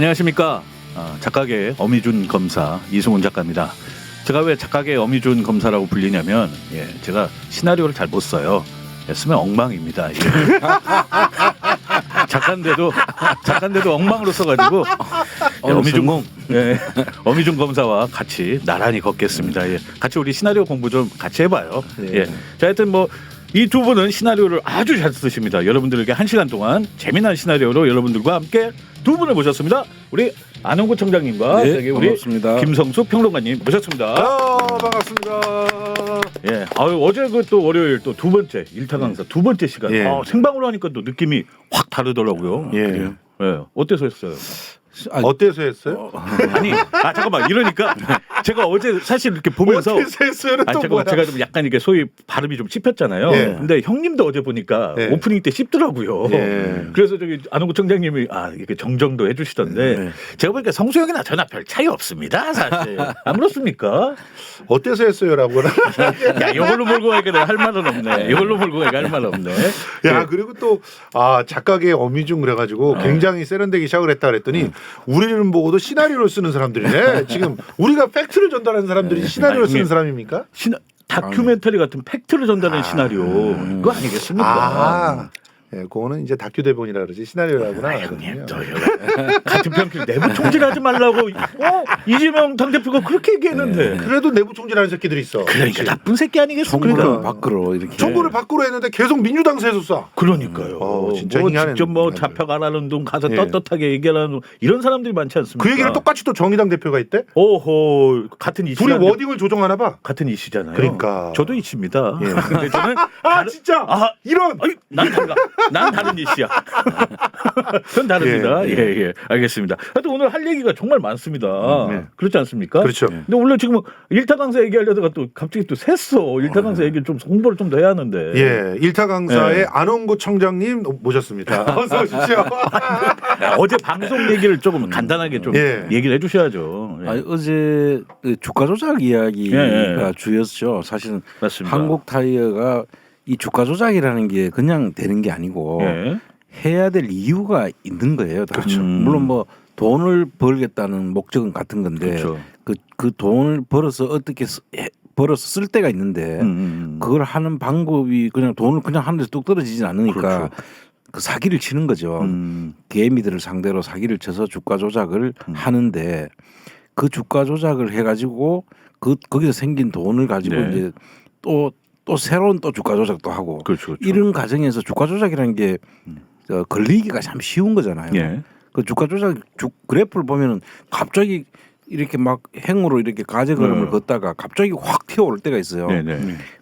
안녕하십니까. 작가계 어미준 검사 이승훈 작가입니다. 제가 왜 작가계 어미준 검사라고 불리냐면 제가 시나리오를 잘 못 써요. 쓰면 엉망입니다. 작가인데도 엉망으로 써가지고 어미준 검사와 같이 나란히 걷겠습니다. 같이 우리 시나리오 공부 좀 같이 해봐요. 자, 하여튼 이 두 분은 시나리오를 아주 잘 쓰십니다. 여러분들에게 1시간 동안 재미난 시나리오로 여러분들과 함께 두 분을 모셨습니다. 우리 안홍구 청장님과 우리 반갑습니다. 김성수 평론가님 모셨습니다. 반갑습니다. 어제 또 월요일 또 두 번째 일타 강사 두 번째 시간 생방으로 하니까 또 느낌이 확 다르더라고요. 어때서 했어요? 어때서 했어요? 잠깐만 이러니까 제가 어제 사실 이렇게 보면서 어때서 했어요는 또 뭐야? 제가 좀 약간 이렇게 소위 발음이 좀 씹혔잖아요. 근데 형님도 어제 보니까 오프닝 때 씹더라고요. 그래서 저기 안홍구 청장님이 이렇게 정정도 해주시던데 제가 보니까 성수 형이나 저나 별 차이 없습니다. 사실 안 그렇습니까? 어때서 했어요라고. 야, 이걸로 몰고 가니까 내가 할 말은 없네. 이걸로 몰고 가니까 할 말 없네. 야, 그리고 또 작가계 어미중 그래가지고 굉장히 세련되게 시작을 했다 그랬더니 우리는 보고도 시나리오를 쓰는 사람들이네. 지금 우리가 팩트를 전달하는 사람들이 시나리오를 쓰는 사람입니까? 다큐멘터리 같은 팩트를 전달하는 시나리오 그거 아니겠습니까? 그거는 이제 다큐 대본이라 그러지 시나리오라고나. 형님 또 같은 편길 내부 총질하지 말라고 이재명 당대표가 그렇게 얘기했는데 그래도 내부 총질하는 새끼들이 있어. 그러니까 나쁜 새끼 아니겠습니까? 정부를 밖으로 이렇게 정부를 밖으로 했는데 계속 민주당에서 쏴. 그러니까요. 진짜 직접 잡혀가라는 둥 가서 떳떳하게 얘기하는 둥 이런 사람들이 많지 않습니까? 그 얘기를 똑같이 또 정의당 대표가 있대. 오호 같은 이시. 둘이 워딩을 조정하나 봐. 같은 이시잖아요. 그러니까 저도 이시입니다. 근데 저는 진짜 이런 난 달라. 난 다른 이시야. 전 다릅니다. 알겠습니다. 하여튼 오늘 할 얘기가 정말 많습니다. 그렇지 않습니까? 그렇죠. 근데 원래 지금 일타 강사 얘기하려다가 또 갑자기 또 샜어. 일타 강사 얘기를 좀 홍보를 좀 더 해야 하는데. 일타 강사의 안홍구 청장님 모셨습니다. 어서 오십시오. 어제 방송 얘기를 조금 간단하게 좀 얘기를 해주셔야죠. 어제 주가 조작 이야기가 주였죠. 사실은 맞습니다. 한국 타이어가 이 주가 조작이라는 게 그냥 되는 게 아니고 해야 될 이유가 있는 거예요. 그렇죠. 물론 돈을 벌겠다는 목적은 같은 건데 그 돈을 벌어서 어떻게 벌어서 쓸 때가 있는데 그걸 하는 방법이 그냥 돈을 그냥 하는데서 뚝 떨어지진 않으니까 그 사기를 치는 거죠. 개미들을 상대로 사기를 쳐서 주가 조작을 하는데 그 주가 조작을 해가지고 거기서 생긴 돈을 가지고 이제 또 새로운 또 주가 조작도 하고 이런 과정에서 주가 조작이라는 게 걸리기가 참 쉬운 거잖아요. 그 주가 조작 그래프를 보면은 갑자기 이렇게 막 행으로 이렇게 가제 걸음을 걷다가 갑자기 확 튀어오를 때가 있어요.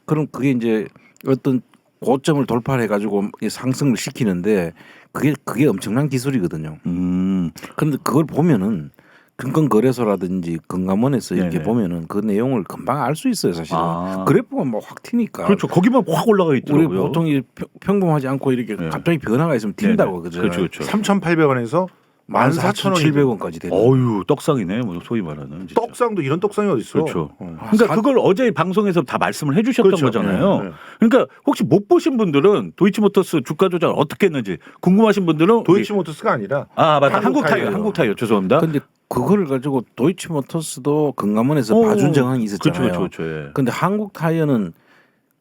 그럼 그게 이제 어떤 고점을 돌파해 가지고 상승을 시키는데 그게 엄청난 기술이거든요. 그런데 그걸 보면은 증권거래소라든지 금감원에서 이렇게 보면은 그 내용을 금방 알 수 있어요, 사실은. 그래프가 확 튀니까. 그렇죠. 거기만 확 올라가 있더라고요. 우리 보통 평범하지 않고 이렇게 갑자기 변화가 있으면 튄다고 그죠. 3,800원에서 14,700원까지 되는. 어유 떡상이네, 소위 말하는. 진짜. 떡상도 이런 떡상이 어디 있어? 그렇죠. 그러니까 그걸 어제 방송에서 다 말씀을 해주셨던 거잖아요. 그러니까 혹시 못 보신 분들은 도이치모터스 주가 조작을 어떻게 했는지 궁금하신 분들은 도이치모터스가 아니라 맞다. 한국 타이어 죄송합니다. 근데 그거를 가지고 도이치모터스도 금감원에서 봐준 정황이 있었잖아요. 그렇죠. 근데 한국 타이어는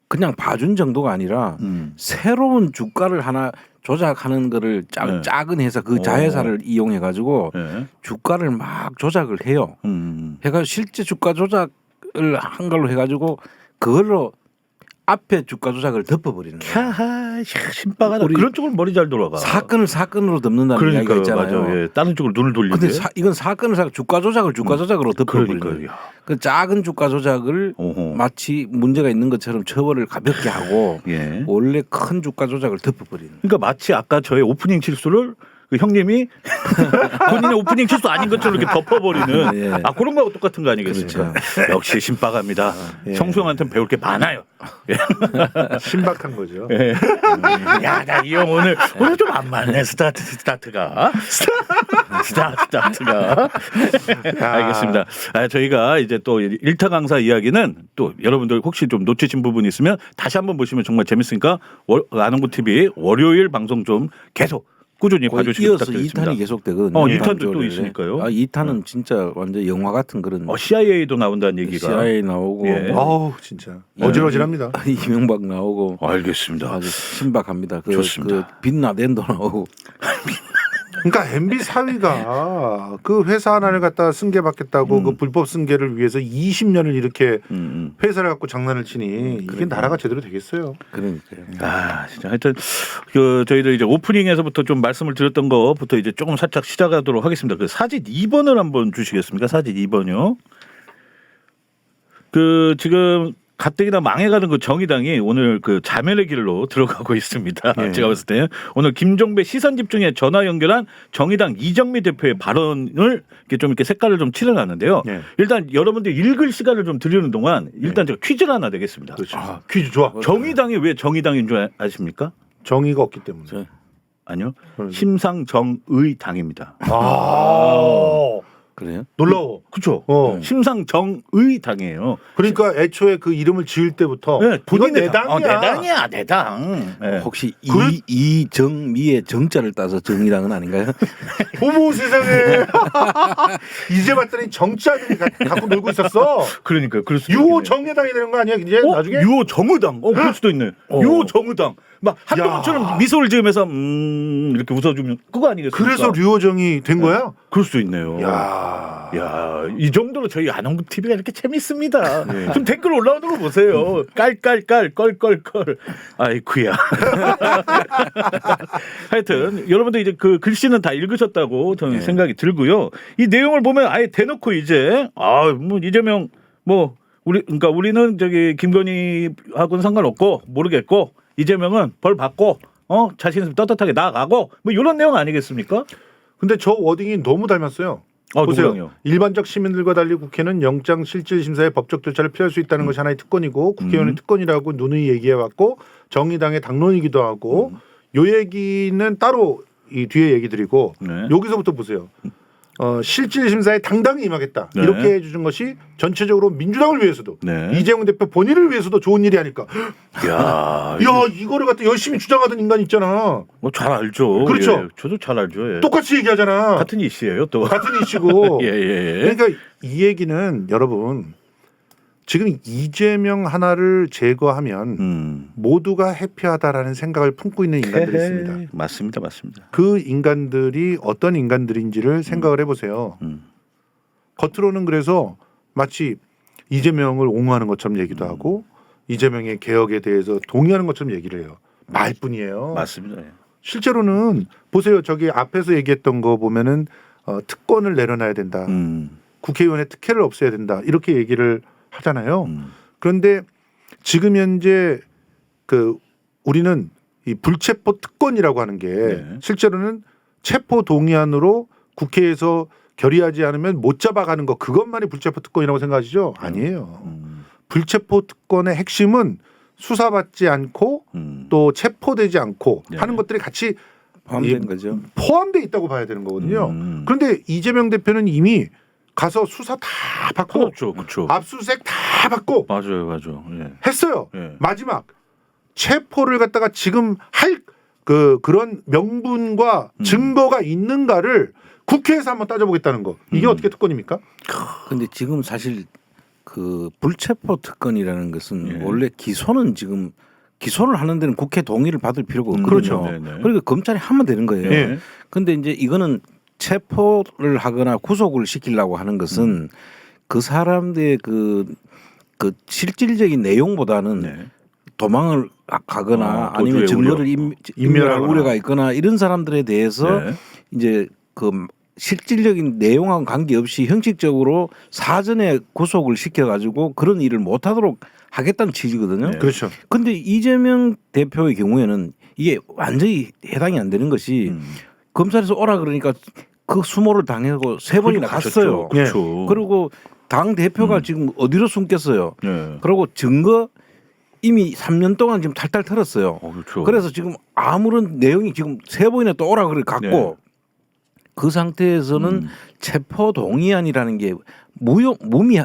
그냥 봐준 정도가 아니라 새로운 주가를 하나 조작하는 거를 작은 회사 그 자회사를 이용해 가지고 주가를 막 조작을 해요. 해가 실제 주가 조작을 한 걸로 해가지고 그걸로 앞에 주가 조작을 덮어버리는 거예요. 신박하다. 그런 쪽으로 머리 잘 돌아가. 사건으로 덮는다는 이야기가 있잖아요. 맞아. 다른 쪽으로 눈을 돌리는데. 근데 이건 주가 조작으로 덮어버리는 거예요. 그 작은 주가 조작을 마치 문제가 있는 것처럼 처벌을 가볍게 하고 원래 큰 주가 조작을 덮어버리는. 그러니까 마치 아까 저의 오프닝 실수를 그 형님이 본인의 오프닝 실수 아닌 것처럼 이렇게 덮어버리는 그런 거하고 똑같은 거 아니겠습니까? 그렇죠. 역시 신박합니다. 성수형한테는 배울 게 많아요. 신박한 거죠. 야, 나 이 형 오늘 좀 안 맞네. 스타트가. 알겠습니다. 저희가 이제 또 일타 강사 이야기는 또 여러분들 혹시 좀 놓치신 부분이 있으면 다시 한번 보시면 정말 재밌으니까 안홍구 TV 월요일 방송 좀 계속 꾸준히 거의 봐주시기 이어서 부탁드리겠습니다. 2탄이 계속되거든요. 2탄도 또 조례에. 있으니까요. 2탄은 진짜 완전 영화 같은 그런 CIA도 나온다는 얘기가. CIA 나오고 예. 아우 진짜 어질어질합니다. 이명박 나오고 알겠습니다. 아주 신박합니다. 좋습니다. 그 빈라덴도 나오고 그러니까 MB 사위가 그 회사 하나를 갖다 승계받겠다고 그 불법 승계를 위해서 20년을 이렇게 회사를 갖고 장난을 치니 이게 나라가 제대로 되겠어요. 그러니까요. 아, 진짜 하여튼 그 저희들 이제 오프닝에서부터 좀 말씀을 드렸던 거부터 이제 조금 살짝 시작하도록 하겠습니다. 그 사진 2번을 한번 주시겠습니까? 사진 2번요. 그 지금 가뜩이나 망해가는 그 정의당이 오늘 그 자멸의 길로 들어가고 있습니다. 네. 제가 봤을 때 오늘 김종배 시선 집중에 전화 연결한 정의당 이정미 대표의 발언을 이렇게 좀 이렇게 색깔을 좀 칠해놨는데요. 네. 일단 여러분들 읽을 시간을 좀 드리는 동안 일단 제가 퀴즈를 하나 내겠습니다. 그렇죠. 퀴즈 좋아. 정의당이 왜 정의당인 줄 아십니까? 정의가 없기 때문에. 아니요. 심상정의 당입니다. 그래요? 놀라워. 그렇죠. 심상정의 당이에요. 그러니까 애초에 그 이름을 지을 때부터 네, 이건 내 당. 당이야. 내 당이야, 내 당. 네. 혹시 이정미의 정자를 따서 정의당은 아닌가요? 어머 세상에. 이제 봤더니 정자들이 갖고 놀고 있었어. 그러니까 그럴 수도 유호 있겠네요. 정의당이 되는 거 아니야? 이제 나중에? 유호 정의당. 그럴 수도 있네. 유호 정의당. 막 한동훈처럼 미소를 지으면서 이렇게 웃어주면 그거 아니겠습니까? 그래서 류호정이 된 거야? 그럴 수도 있네요. 야, 이 정도로 저희 안홍국 TV가 이렇게 재밌습니다. 좀 댓글 올라오는 거 보세요. 깔깔깔 껄껄껄. 아이쿠야. 하여튼 여러분들 이제 그 글씨는 다 읽으셨다고 저는 생각이 들고요. 이 내용을 보면 아예 대놓고 이제 뭐 이재명 뭐 그러니까 우리는 저기 김건희하고는 상관없고 모르겠고 이재명은 벌 받고 자신 떳떳하게 나아가고 뭐 이런 내용 아니겠습니까? 근데 저 워딩이 너무 닮았어요. 보세요. 누구랑요? 일반적 시민들과 달리 국회는 영장 실질 심사의 법적 절차를 피할 수 있다는 것이 하나의 특권이고 국회의원의 특권이라고 누누이 얘기해왔고 정의당의 당론이기도 하고 요 얘기는 따로 이 뒤에 얘기 드리고 여기서부터 보세요. 실질 심사에 당당히 임하겠다. 이렇게 해주는 것이 전체적으로 민주당을 위해서도 이재명 대표 본인을 위해서도 좋은 일이 아닐까. 야, 이거를 갖다 열심히 주장하던 인간 있잖아. 뭐 잘 알죠. 그렇죠. 예, 저도 잘 알죠. 예. 똑같이 얘기하잖아. 같은 이슈예요, 또. 같은 이슈고. 예. 그러니까 이 얘기는 여러분 지금 이재명 하나를 제거하면 모두가 해피하다라는 생각을 품고 있는 인간들이 있습니다. 맞습니다. 그 인간들이 어떤 인간들인지를 생각을 해보세요. 겉으로는 그래서 마치 이재명을 옹호하는 것처럼 얘기도 하고 이재명의 개혁에 대해서 동의하는 것처럼 얘기를 해요. 말뿐이에요. 맞습니다. 예. 실제로는 보세요. 저기 앞에서 얘기했던 거 보면은 특권을 내려놔야 된다. 국회의원의 특혜를 없애야 된다. 이렇게 얘기를 하잖아요. 그런데 지금 현재 그 우리는 이 불체포 특권이라고 하는 게 실제로는 체포 동의안으로 국회에서 결의하지 않으면 못 잡아가는 거 그것만이 불체포 특권이라고 생각하시죠? 아니에요. 불체포 특권의 핵심은 수사받지 않고 또 체포되지 않고 하는 것들이 같이 포함된 거죠. 포함돼 있다고 봐야 되는 거거든요. 그런데 이재명 대표는 이미 가서 수사 다 받고 그렇죠. 압수수색 다 받고 맞아요. 예. 했어요. 예. 마지막 체포를 갖다가 지금 할 그런 명분과 증거가 있는가를 국회에서 한번 따져보겠다는 거. 이게 어떻게 특권입니까? 근데 지금 사실 그 불체포 특권이라는 것은 원래 기소는 지금 기소를 하는 데는 국회 동의를 받을 필요가 없거든요. 그렇죠. 그러니까 검찰이 하면 되는 거예요. 근데 이제 이거는 체포를 하거나 구속을 시키려고 하는 것은 그 사람들의 그 실질적인 내용보다는 도망을 가거나 아니면 증거를 인멸할 우려가 있거나 이런 사람들에 대해서 이제 그 실질적인 내용하고 관계없이 형식적으로 사전에 구속을 시켜가지고 그런 일을 못하도록 하겠다는 취지거든요. 그렇죠. 그런데 이재명 대표의 경우에는 이게 완전히 해당이 안 되는 것이 검찰에서 오라 그러니까 그 수모를 당하고 3번이나 갔어요. 그렇죠. 그리고 당 대표가 지금 어디로 숨겼어요. 그리고 증거 이미 3년 동안 지금 탈탈 털었어요. 그렇죠. 그래서 지금 아무런 내용이 지금 3번이나 또 오라 그래 갔고 그 상태에서는 체포 동의안이라는 게 의미가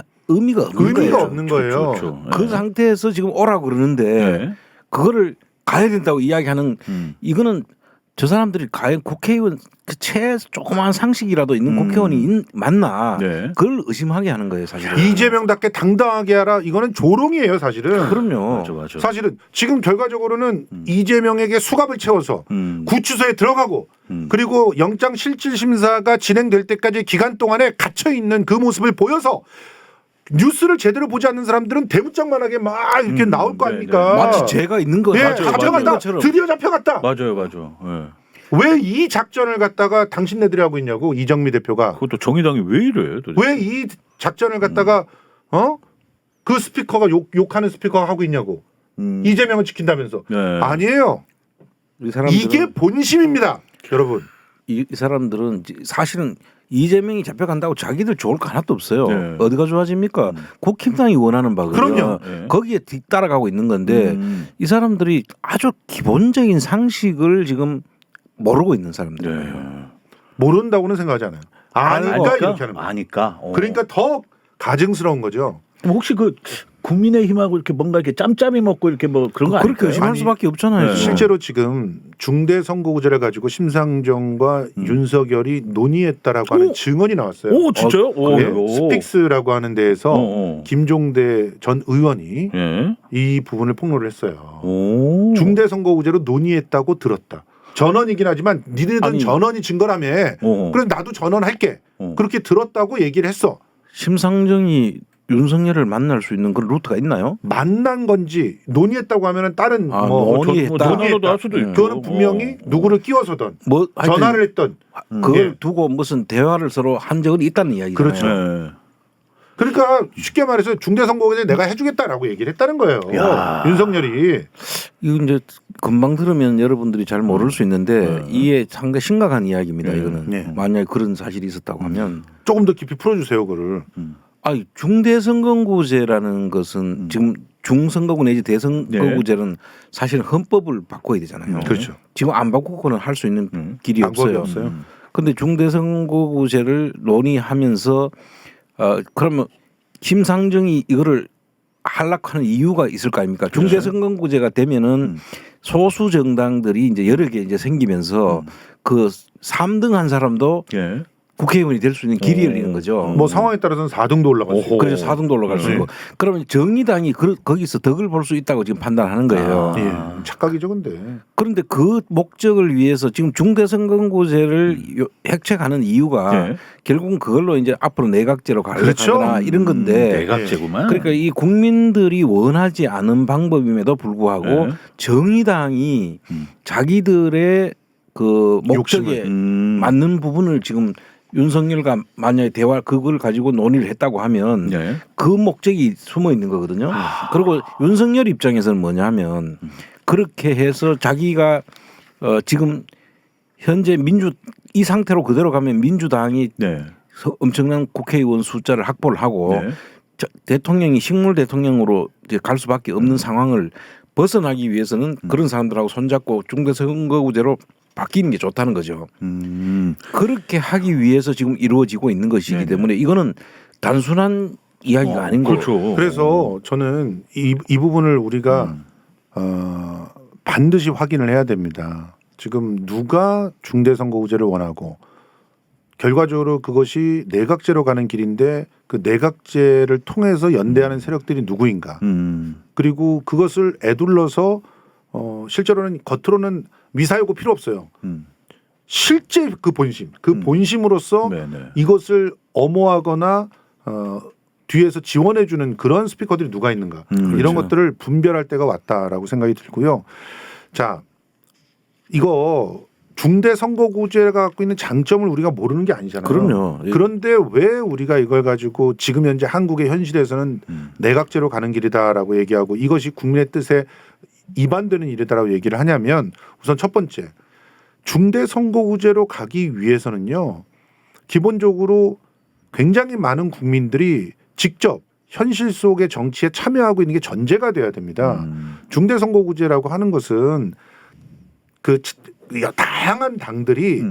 없는 거예요. 그렇죠. 그 상태에서 지금 오라고 그러는데 그거를 가야 된다고 이야기하는 이거는 저 사람들이 과연 국회의원 그최 조그마한 상식이라도 있는 국회의원이 맞나 네. 그걸 의심하게 하는 거예요 사실은. 이재명답게 당당하게 하라. 이거는 조롱이에요 사실은. 그럼요. 맞아. 사실은 지금 결과적으로는 이재명에게 수갑을 채워서 구치소에 들어가고 그리고 영장실질심사가 진행될 때까지 기간 동안에 갇혀 있는 그 모습을 보여서 뉴스를 제대로 보지 않는 사람들은 대문짝만하게 막 이렇게 나올 거 아닙니까? 마치 죄가 있는 거 예, 맞아요. 잡혀갔다. 것처럼. 드디어 잡혀갔다. 맞아요. 예. 왜 이 작전을 갖다가 당신네들이 하고 있냐고 이정미 대표가. 그것도 정의당이 왜 이래? 도대체? 왜 이 작전을 갖다가 그 스피커가 욕하는 스피커가 하고 있냐고. 이재명을 지킨다면서. 네. 아니에요. 이 사람들은 이게 본심입니다. 여러분. 이 사람들은 사실은 이재명이 잡혀간다고 자기들 좋을 거 하나도 없어요. 네. 어디가 좋아집니까? 국힘당이 원하는 바거든요. 그럼요. 네. 거기에 뒤따라가고 있는 건데 이 사람들이 아주 기본적인 상식을 지금 모르고 있는 사람들이에요. 네. 모른다고는 생각하지 않아요. 아니까 이렇게 하는 거예요. 아니까. 그러니까 더 가증스러운 거죠. 혹시 그 국민의힘하고 이렇게 뭔가 이렇게 짬짬이 먹고 이렇게 뭐 그런 거 그렇게 아닐까요? 의심할 아니, 수밖에 없잖아요. 네. 지금. 실제로 지금 중대선거구제를 가지고 심상정과 윤석열이 논의했다라고 하는 증언이 나왔어요. 오 진짜요? 오, 네, 오. 스픽스라고 하는 데에서 김종대 전 의원이 예. 이 부분을 폭로를 했어요. 오. 중대선거구제로 논의했다고 들었다. 전원이긴 하지만 니네들은 아니. 전원이 증거라며. 어. 그래서 나도 전원할게. 그렇게 들었다고 얘기를 했어. 심상정이 윤석열을 만날 수 있는 그런 루트가 있나요? 만난 건지 논의했다고 하면은 다른 아, 뭐 논의했다. 논의도 할 수도 있고. 그거는 분명히 누구를 끼워서든 뭐 하여튼 전화를 했던. 그걸 예. 두고 무슨 대화를 서로 한 적은 있다는 이야기잖아요. 그렇죠. 예. 그러니까 쉽게 말해서 중대선거구제 내가 해주겠다라고 얘기를 했다는 거예요. 야. 윤석열이. 이거 이제 금방 들으면 여러분들이 잘 모를 수 있는데 이게 상당히 심각한 이야기입니다. 이거는 네. 만약에 그런 사실이 있었다고 하면 조금 더 깊이 풀어주세요, 그거를. 중대선거구제라는 것은 지금 중선거구 내지 대선거구제는 사실 헌법을 바꿔야 되잖아요. 그렇죠. 지금 안 바꾸고는 할 수 있는 길이 방법이 없어요. 없어요. 그런데 중대선거구제를 논의하면서 그러면 심상정이 이거를 하락하는 이유가 있을 거 아닙니까? 중대선거구제가 되면은 소수 정당들이 이제 여러 개 이제 생기면서 그 3등 한 사람도 예. 국회의원이 될 수 있는 길이 열리는 거죠. 뭐 상황에 따라서는 4등도 올라갈 수 있고. 그래서 4등도 올라갈 수 있고. 그러면 정의당이 거기서 덕을 볼 수 있다고 지금 판단하는 거예요. 예, 착각이죠, 근데. 그런데 그 목적을 위해서 지금 중대선거구제를 획책하는 이유가 예. 결국은 그걸로 이제 앞으로 내각제로 가려거나 그렇죠. 이런 건데. 내각제구만. 그러니까 이 국민들이 원하지 않은 방법임에도 불구하고 예. 정의당이 자기들의 그 목적에 맞는 부분을 지금 윤석열과 만약에 대화 그걸 가지고 논의를 했다고 하면 예. 그 목적이 숨어 있는 거거든요. 그리고 윤석열 입장에서는 뭐냐면 그렇게 해서 자기가 지금 현재 이 상태로 그대로 가면 민주당이 네. 엄청난 국회의원 숫자를 확보를 하고 네. 대통령이 식물 대통령으로 이제 갈 수밖에 없는 상황을 벗어나기 위해서는 그런 사람들하고 손잡고 중대선거구제로 바뀌는 게 좋다는 거죠. 그렇게 하기 위해서 지금 이루어지고 있는 것이기 네네. 때문에 이거는 단순한 이야기가 아닌 거죠. 그렇죠. 그래서 저는 이 부분을 우리가 반드시 확인을 해야 됩니다. 지금 누가 중대선거구제를 원하고 결과적으로 그것이 내각제로 가는 길인데 그 내각제를 통해서 연대하는 세력들이 누구인가. 그리고 그것을 애둘러서 실제로는 겉으로는 미사여고 필요 없어요. 실제 그 본심, 그 본심으로서 네네. 이것을 엄호하거나 뒤에서 지원해주는 그런 스피커들이 누가 있는가 이런 그렇죠. 것들을 분별할 때가 왔다라고 생각이 들고요. 자, 이거 중대선거구제가 갖고 있는 장점을 우리가 모르는 게 아니잖아요. 그럼요. 그런데 왜 우리가 이걸 가지고 지금 현재 한국의 현실에서는 내각제로 가는 길이다라고 얘기하고 이것이 국민의 뜻에 이반되는 일이다라고 얘기를 하냐면 우선 첫 번째 중대선거구제로 가기 위해서는요. 기본적으로 굉장히 많은 국민들이 직접 현실 속의 정치에 참여하고 있는 게 전제가 돼야 됩니다. 중대선거구제라고 하는 것은 그 다양한 당들이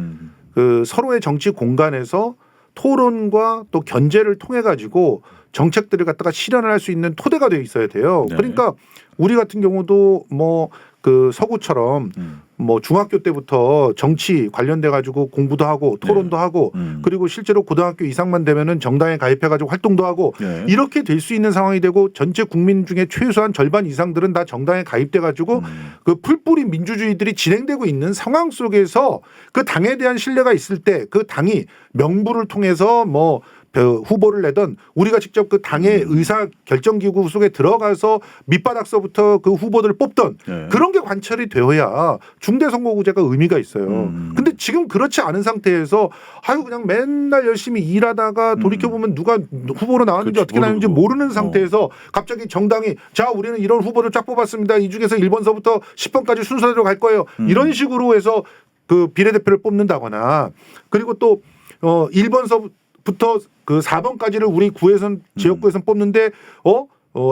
그 서로의 정치 공간에서 토론과 또 견제를 통해 가지고 정책들을 갖다가 실현을 할 수 있는 토대가 되어 있어야 돼요. 네. 그러니까 우리 같은 경우도 뭐 그 서구처럼 뭐 중학교 때부터 정치 관련돼 가지고 공부도 하고 토론도 하고 그리고 실제로 고등학교 이상만 되면은 정당에 가입해 가지고 활동도 하고 이렇게 될 수 있는 상황이 되고 전체 국민 중에 최소한 절반 이상들은 다 정당에 가입돼 가지고 그 풀뿌리 민주주의들이 진행되고 있는 상황 속에서 그 당에 대한 신뢰가 있을 때 그 당이 명부를 통해서 뭐 후보를 내던 우리가 직접 그 당의 의사 결정기구 속에 들어가서 밑바닥서부터 그 후보들을 뽑던 그런 게 관철이 되어야 중대선거구제가 의미가 있어요. 근데 지금 그렇지 않은 상태에서 아유 그냥 맨날 열심히 일하다가 돌이켜보면 누가 후보로 나왔는지 어떻게 나왔는지 모르는 상태에서 갑자기 정당이 자 우리는 이런 후보를 쫙 뽑았습니다. 이 중에서 1번서부터 10번까지 순서대로 갈 거예요. 이런 식으로 해서 그 비례대표를 뽑는다거나 그리고 또 1번서부터 그 4번까지를 우리 구에선 지역구에선 뽑는데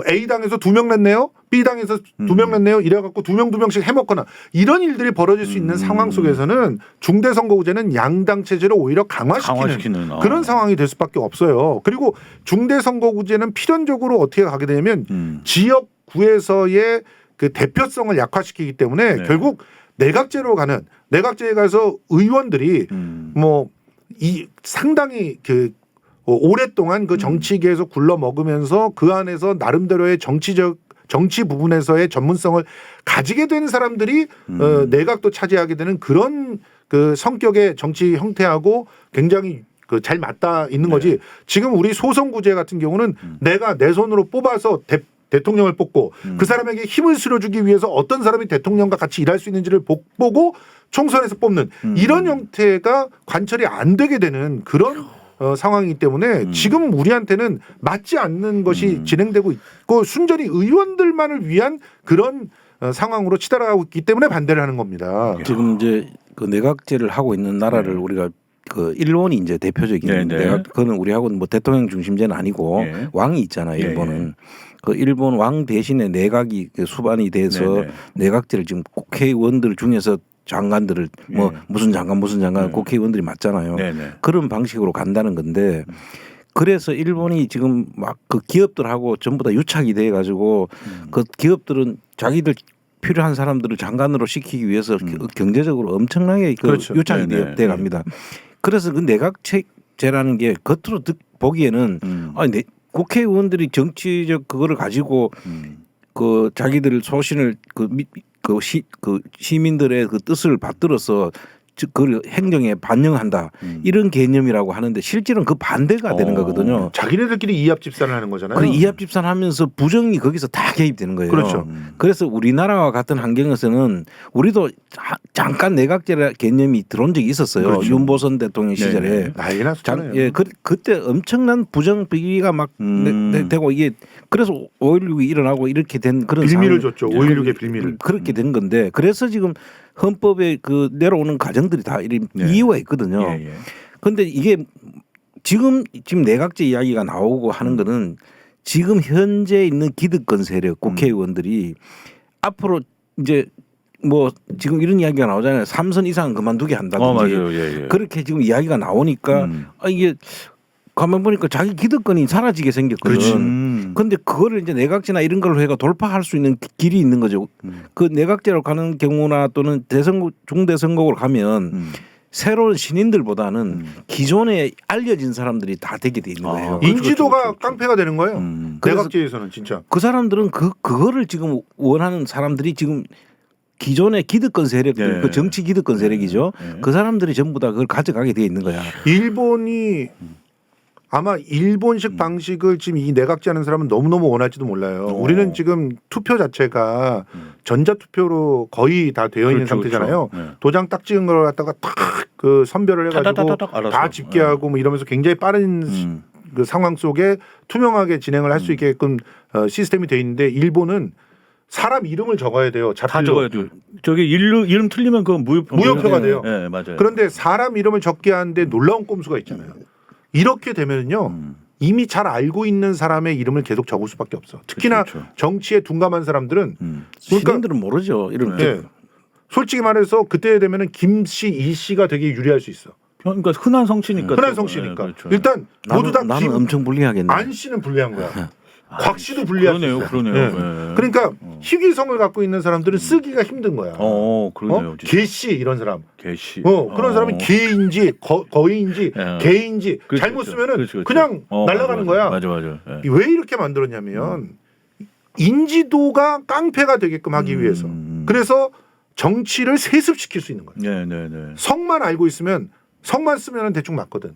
A당에서 2명 냈네요. B당에서 2명 냈네요. 이래갖고 2명씩 해먹거나 이런 일들이 벌어질 수 있는 상황 속에서는 중대선거구제는 양당 체제를 오히려 강화시키는 그런 상황이 될 수밖에 없어요. 그리고 중대선거구제는 필연적으로 어떻게 가게 되냐면 지역구에서의 그 대표성을 약화시키기 때문에 결국 내각제로 가는 내각제에 가서 의원들이 뭐 이 상당히 그 오랫동안 그 정치계에서 굴러 먹으면서 그 안에서 나름대로의 정치 부분에서의 전문성을 가지게 되는 사람들이 내각도 차지하게 되는 그런 그 성격의 정치 형태하고 굉장히 그 잘 맞닿아 있는 거지. 지금 우리 소선구제 같은 경우는 내가 내 손으로 뽑아서 대통령을 뽑고 그 사람에게 힘을 실어주기 위해서 어떤 사람이 대통령과 같이 일할 수 있는지를 보고 총선에서 뽑는 이런 형태가 관철이 안 되게 되는 그런 상황이기 때문에 지금 우리한테는 맞지 않는 것이 진행되고 있고 순전히 의원들만을 위한 그런 상황으로 치달아가고 있기 때문에 반대를 하는 겁니다. 지금 이제 그 내각제를 하고 있는 나라를 우리가 그 일본이 이제 대표적인 내각 그거는 우리하고는 뭐 대통령 중심제는 아니고 왕이 있잖아요. 일본은. 그 일본 왕 대신에 내각이 수반이 돼서 내각제를 지금 국회의원들 중에서 장관들을 뭐 무슨 장관 국회의원들이 맡잖아요. 그런 방식으로 간다는 건데 그래서 일본이 지금 막 그 기업들하고 전부 다 유착이 돼 가지고 그 기업들은 자기들 필요한 사람들을 장관으로 시키기 위해서 경제적으로 엄청나게 그 유착이 돼 갑니다. 그래서 그 내각제라는 게 겉으로 보기에는 아니 국회의원들이 정치적 그거를 가지고 그 자기들 소신을 그 시민들의 그 뜻을 받들어서 즉 그 행정에 반영한다 이런 개념이라고 하는데 실제로는 그 반대가 되는 거거든요. 자기네들끼리 이합집산을 하는 거잖아요. 그 이합집산하면서 부정이 거기서 다 개입되는 거예요. 그렇죠. 그래서 우리나라와 같은 환경에서는 우리도 잠깐 내각제 개념이 들어온 적이 있었어요. 그렇죠. 윤보선 대통령 시절에. 난리 났잖아요. 그때 엄청난 부정 비리가 막 되고 이게 그래서 5.16이 일어나고 이렇게 된 그런 빌미를 줬죠. 5.16의 빌미를. 그렇게 된 건데 그래서 지금 헌법에 그 내려오는 과정들이 다 이런 이유가 있거든요. 그런데 이게 지금 내각제 이야기가 나오고 하는 거는 지금 현재 있는 기득권 세력 국회의원들이 앞으로 이제 뭐 지금 이런 이야기가 나오잖아요. 3선 이상은 그만두게 한다든지 맞아요. 그렇게 지금 이야기가 나오니까 이게 가만 보니까 자기 기득권이 사라지게 생겼거든. 그런데 그거를 이제 내각제나 이런 걸로 해가 돌파할 수 있는 길이 있는 거죠. 그 내각제로 가는 경우나 또는 중대선거구로 가면 새로운 신인들보다는 기존에 알려진 사람들이 다 되게 돼 있는 거예요. 인지도가 깡패가 되는 거예요. 내각제에서는 진짜. 그 사람들은 그거를 지금 원하는 사람들이 지금 기존의 기득권 세력들, 그 정치 기득권 세력이죠. 그 사람들이 전부 다 그걸 가져가게 돼 있는 거야. 일본이 아마 일본식 방식을 지금 이 내각제 하는 사람은 너무너무 원할지도 몰라요. 우리는 지금 투표 자체가 전자투표로 거의 다 되어 있는 상태잖아요. 도장 딱 찍은 걸 갖다가 탁 그 선별을 해가지고 다 집계하고 뭐 이러면서 굉장히 빠른 그 상황 속에 투명하게 진행을 할 수 있게끔 시스템이 돼 있는데 일본은 사람 이름을 적어야 돼요. 다 적어야 돼요. 저기 이름 틀리면 그건 무효표가 돼요. 네, 맞아요. 그런데 사람 이름을 적게 하는데 놀라운 꼼수가 있잖아요. 이렇게 되면요. 이미 잘 알고 있는 사람의 이름을 계속 적을 수밖에 없어. 특히나 정치에 둔감한 사람들은 시민들은 모르죠. 이런 솔직히 말해서 그때 되면은 김 씨, 이 씨가 되게 유리할 수 있어. 그러니까 흔한 성씨니까. 흔한 성씨니까. 일단 모두 다 나는 엄청 불리하겠네. 안 씨는 불리한 거야. 곽 씨도 불리할 수 있어요. 그러네요. 예. 예. 그러니까 희귀성을 갖고 있는 사람들은 쓰기가 힘든 거야. 그러네요. 개씨 이런 사람. 개씨. 그런 사람은 개인지 거인지 예. 개인지 그렇죠, 잘못 그렇죠. 쓰면은 그렇죠. 그냥 날아가는 거야. 맞아. 예. 왜 이렇게 만들었냐면 인지도가 깡패가 되게끔 하기 위해서. 그래서 정치를 세습시킬 수 있는 거예요. 네. 성만 알고 있으면 성만 쓰면은 대충 맞거든.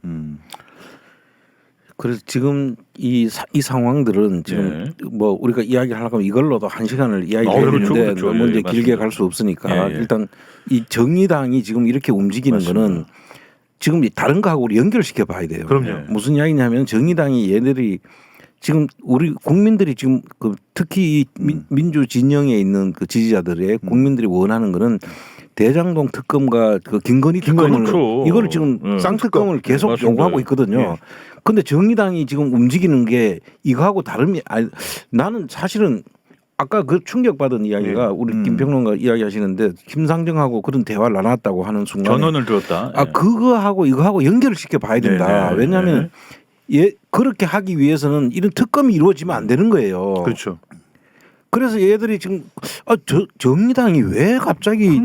그래서 지금 이 상황들은 지금 뭐 우리가 이야기를 하려고 하면 이걸로도 한 시간을 이야기해야 그렇죠, 되는데 그렇죠. 너무 이제 예, 길게 맞습니다. 갈 수 없으니까 예. 일단 이 정의당이 지금 이렇게 움직이는 맞습니다. 거는 지금 다른 거하고 우리 연결시켜 봐야 돼요. 그럼요. 무슨 이야기냐면 정의당이 얘들이 지금 우리 국민들이 지금 그 특히 이 민주 진영에 있는 그 지지자들의 국민들이 원하는 거는 대장동 특검과 그 김건희 특검을 그렇죠. 이걸 지금 쌍특검을 계속 맞습니다. 요구하고 있거든요. 근데 정의당이 지금 움직이는 게 이거하고 다름이 아니 나는 사실은 아까 그 충격받은 이야기가 우리 김평론가 이야기하시는데 김상정하고 그런 대화를 나눴다고 하는 순간에 전원을 들었다. 그거하고 이거하고 연결을 시켜 봐야 된다. 왜냐하면 그렇게 하기 위해서는 이런 특검이 이루어지면 안 되는 거예요. 그렇죠. 그래서 얘들이 지금 정의당이 왜 갑자기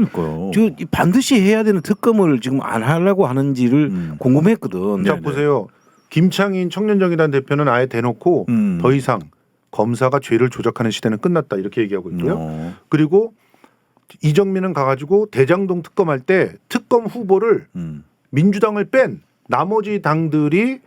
반드시 해야 되는 특검을 지금 안 하려고 하는지를 궁금했거든. 자 보세요. 김창인 청년정의당 대표는 아예 대놓고 더 이상 검사가 죄를 조작하는 시대는 끝났다 이렇게 얘기하고 있고요. 그리고 이정민은 가가지고 대장동 특검할 때 특검 후보를 민주당을 뺀 나머지 당들이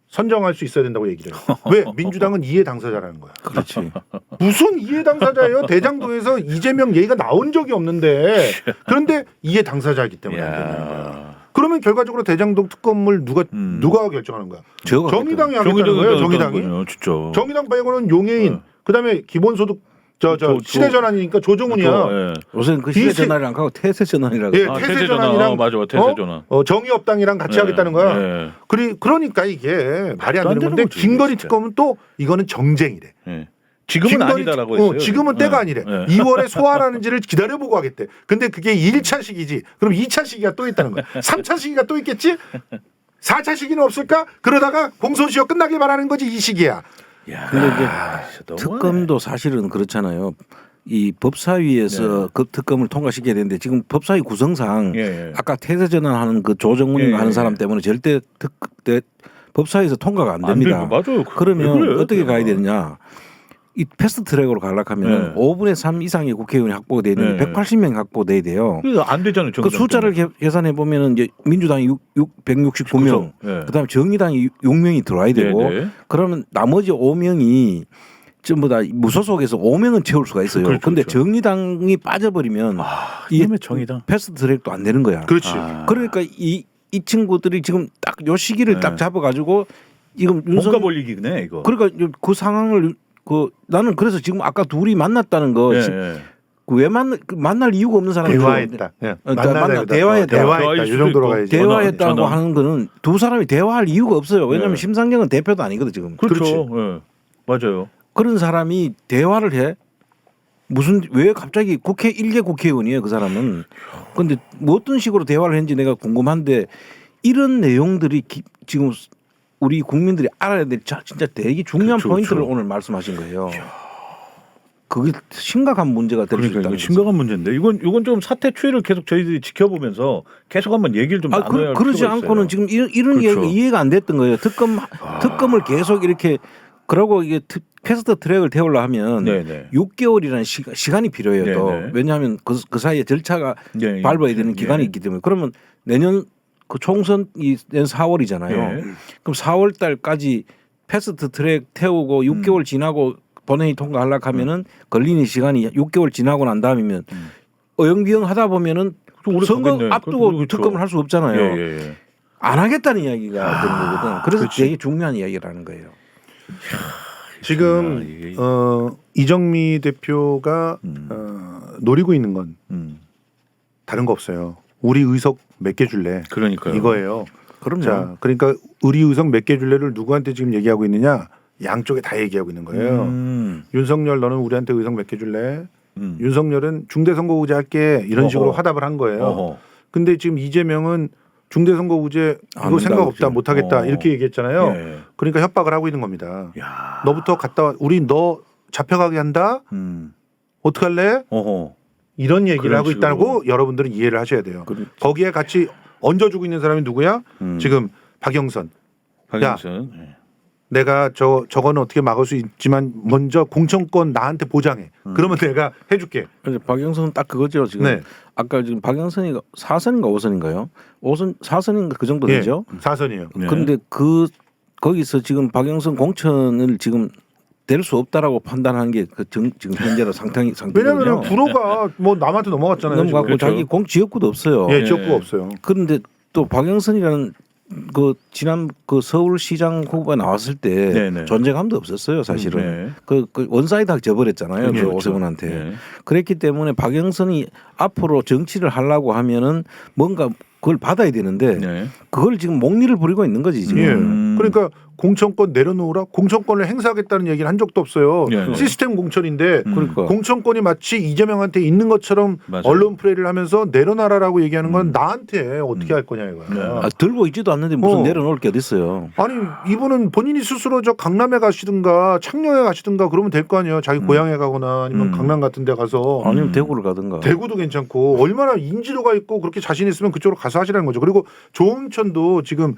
선정할 수 있어야 된다고 얘기를 해요. 왜? 민주당은 이해 당사자라는 거야. 그렇지. 무슨 이해 당사자예요? 대장동에서 이재명 얘기가 나온 적이 없는데 그런데 이해 당사자이기 때문에 안 된다는 거야. 그러면 결과적으로 대장동 특검을 누가 결정하는 거야? 정의당이 하겠다는 거예요. 정의당이. 진짜. 정의당 빼고는 용해인 그다음에 기본소득 시대전환이니까 조정훈이야. 요새는 그 시대전환이랑 하고 태세전환이라고. 예, 태세전환이랑 맞아. 태세전환. 정의업당이랑 같이 하겠다는 거야. 그러니까 이게 말이 안 되는 건데 김건희 특검은 또 이거는 정쟁이래. 지금은 아니다라고 했어요. 지금은 때가 아니래. 2월에 소환하는지를 기다려보고 하겠대. 근데 그게 1차 시기지. 그럼 2차 시기가 또 있다는 거야. 3차 시기가 또 있겠지? 4차 시기는 없을까? 그러다가 공소시효 끝나길 바라는 거지 이 시기야. 근데 이제 특검도 사실은 그렇잖아요. 이 법사위에서 그 특검을 통과시켜야 되는데 지금 법사위 구성상 아까 태세전환하는 그 조정훈이가 하는 사람 때문에 절대 법사위에서 통과가 안 됩니다. 맞아요. 그러면 어떻게 가야 되느냐? 이 패스트 트랙으로 가려면 5분의 3 이상의 국회의원이 확보가 되어 있는데 180명이 확보돼야 돼요. 안 되잖아요. 그 숫자를 계산해 보면은 이제 민주당이 169명, 그다음에 정의당이 6명이 들어와야 되고, 그러면 나머지 5명이 전부 다 무소속에서 5명은 채울 수가 있어요. 그런데 정의당이 빠져버리면 이게 정의당 패스트 트랙도 안 되는 거야. 그렇지. 그러니까 이 친구들이 지금 딱 요 시기를 딱 잡아가지고 지금 뭔가 몰리기네 이거. 그러니까 그 상황을 나는 그래서 지금 아까 둘이 만났다는 거 왜 만날 이유가 없는 사람이 대화했다. 대화했다. 이 정도로 가야지. 대화했다고 하는 거는 두 사람이 대화할 이유가 없어요. 왜냐하면 심상정은 대표도 아니거든 지금. 그렇죠. 맞아요. 그런 사람이 대화를 해. 왜 갑자기 일개 국회의원이에요 그 사람은. 근데 뭐 어떤 식으로 대화를 했는지 내가 궁금한데 이런 내용들이 지금 우리 국민들이 알아야 될 진짜 되게 중요한 포인트를 오늘 말씀하신 거예요. 그게 심각한 문제가 될 수 있다. 심각한 문제인데 이건 좀 사태 추이를 계속 저희들이 지켜보면서 계속 한번 얘기를 좀 나눠야 할 그러지 필요가 않고는 있어요. 지금 이런 얘기가 이해가 안 됐던 거예요. 특검을 계속 이렇게 그러고 이게 패스트 트랙을 태우려 하면 6개월이라는 시간이 필요해요. 또 왜냐하면 그 사이에 절차가 밟아야 되는 기간이 있기 때문에 그러면 내년 그 총선이 내년 4월이잖아요. 그럼 4월 달까지 패스트 트랙 태우고 6개월 지나고 본회의 통과하려고 하면은 걸리는 시간이 6개월 지나고 난 다음이면 어영비영 하다 보면은 선거 앞두고 특검을 할 수 없잖아요. 안 하겠다는 이야기가 되는 거거든. 그래서 되게 중요한 이야기라는 거예요. 지금 이정미 대표가 노리고 있는 건 다른 거 없어요. 우리 의석 몇 개 줄래? 그러니까요. 이거예요. 그럼요. 자, 그러니까 우리 의석 몇 개 줄래를 누구한테 지금 얘기하고 있느냐? 양쪽에 다 얘기하고 있는 거예요. 윤석열 너는 우리한테 의석 몇 개 줄래? 윤석열은 중대선거구제 할게 이런 식으로 화답을 한 거예요. 근데 지금 이재명은 중대선거구제 안 이거 생각 된다고 없다 그러죠. 못하겠다 이렇게 얘기했잖아요. 예. 그러니까 협박을 하고 있는 겁니다. 야. 너부터 갔다 와. 우리 너 잡혀가게 한다. 어떡할래? 어허. 이런 얘기를 그런 하고 식으로. 있다고 여러분들은 이해를 하셔야 돼요. 그렇지. 거기에 같이 얹어주고 있는 사람이 누구야? 지금 박영선. 박영선. 예. 내가 저거는 어떻게 막을 수 있지만 먼저 공천권 나한테 보장해. 그러면 내가 해줄게. 그래서 박영선은 딱 그거죠 지금. 네. 아까 지금 박영선이가 4선인가 5선인가요? 5선 4선인가 그 정도 예, 되죠. 4선이에요. 네. 그런데 거기서 지금 박영선 공천을 지금 될 수 없다라고 판단한 게 그 지금 현재로 상태거든요. 왜냐하면 구로가 뭐 남한테 넘어갔잖아요. 넘어가고 지금. 자기 지역구도 없어요. 예, 예. 지역구가 없어요. 그런데 또 박영선이라는 그 지난 그 서울시장 후보가 나왔을 때 네네. 존재감도 없었어요 사실은. 네. 그 원사이드 져버렸잖아요. 그렇죠. 그 오세훈한테. 예. 그랬기 때문에 박영선이 앞으로 정치를 하려고 하면은 뭔가 그걸 받아야 되는데 네. 그걸 지금 목리를 부리고 있는 거지 지금. 예. 그러니까 공천권 내려놓으라. 공천권을 행사하겠다는 얘기를 한 적도 없어요. 네. 시스템 공천인데 그러니까 공천권이 마치 이재명한테 있는 것처럼 맞아요. 언론 플레이를 하면서 내려놔라라고 얘기하는 건 나한테 어떻게 할 거냐 이거야. 네. 아, 들고 있지도 않는데 무슨 내려놓을 게 어딨어요. 아니 이분은 본인이 스스로 저 강남에 가시든가 창녕에 가시든가 그러면 될 거 아니에요. 자기 고향에 가거나 아니면 강남 같은 데 가서 아니면 대구를 가든가. 대구도 괜찮고 얼마나 인지도가 있고 그렇게 자신 있으면 그쪽으로 가서 하시라는 거죠. 그리고 조응천도 지금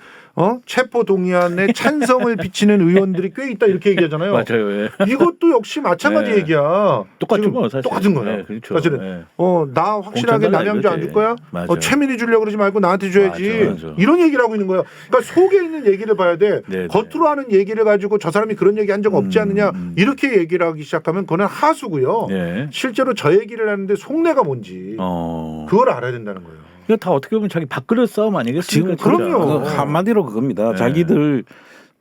체포 동의안에 찬성을 비치는 의원들이 꽤 있다 이렇게 얘기하잖아요. 맞아요. 예. 이것도 역시 마찬가지 네. 얘기야. 똑같은 지금 거 사실. 똑같은 거예요. 네, 그렇죠. 사실은 예. 나 확실하게 공천 달라 남양주 안 줄 이거지. 거야? 맞아요. 최민희 주려고 그러지 말고 나한테 줘야지. 맞아. 이런 얘기를 하고 있는 거예요. 그러니까 속에 있는 얘기를 봐야 돼. 네, 겉으로 하는 얘기를 가지고 저 사람이 그런 얘기 한 적 없지 않느냐 이렇게 얘기를 하기 시작하면 그거는 하수고요. 예. 실제로 저 얘기를 하는데 속내가 뭔지 그걸 알아야 된다는 거예요. 이거 다 어떻게 보면 자기 밥그릇 싸움 아니겠습니까? 지금 진짜? 그럼요. 그 한마디로 그겁니다. 네. 자기들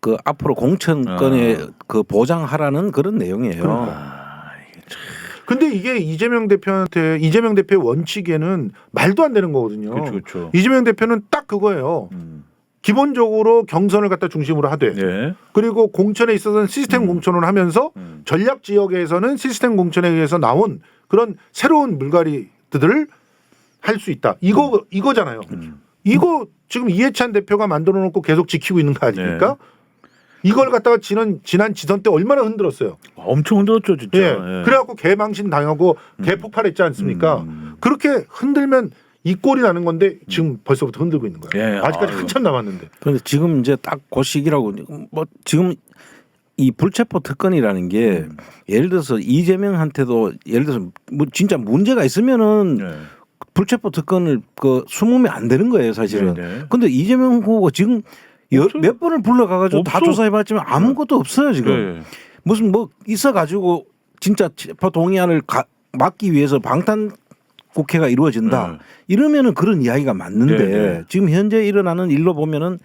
그 앞으로 공천권에 그 보장하라는 그런 내용이에요. 아, 이게 참. 근데 이게 이재명 대표의 원칙에는 말도 안 되는 거거든요. 그렇죠. 이재명 대표는 딱 그거예요. 기본적으로 경선을 갖다 중심으로 하되 예. 그리고 공천에 있어서는 시스템 공천을 하면서 전략 지역에서는 시스템 공천에 의해서 나온 그런 새로운 물갈이들을 할 수 있다. 이거잖아요. 이거 지금 이해찬 대표가 만들어 놓고 계속 지키고 있는 거 아닙니까? 이걸 갖다가 지난 지선 때 얼마나 흔들었어요. 엄청 흔들었죠, 진짜. 예. 예. 그래갖고 개망신 당하고 개폭발했지 않습니까? 그렇게 흔들면 이 꼴이 나는 건데 지금 벌써부터 흔들고 있는 거예요. 예. 아직까지 아유. 한참 남았는데. 그런데 지금 이제 딱 그 시기라고 뭐 지금 이 불체포 특권이라는 게 예를 들어서 이재명한테도 예를 들어서 뭐 진짜 문제가 있으면은 예. 불체포 특권을 그 숨으면 안 되는 거예요, 사실은. 네. 근데 이재명 후보가 지금 몇 번을 불러가가지고 다 없어. 조사해봤지만 아무것도 없어요 지금. 예. 무슨 뭐 있어가지고 진짜 체포 동의안을 막기 위해서 방탄 국회가 이루어진다. 이러면은 그런 이야기가 맞는데 네. 지금 현재 일어나는 일로 보면은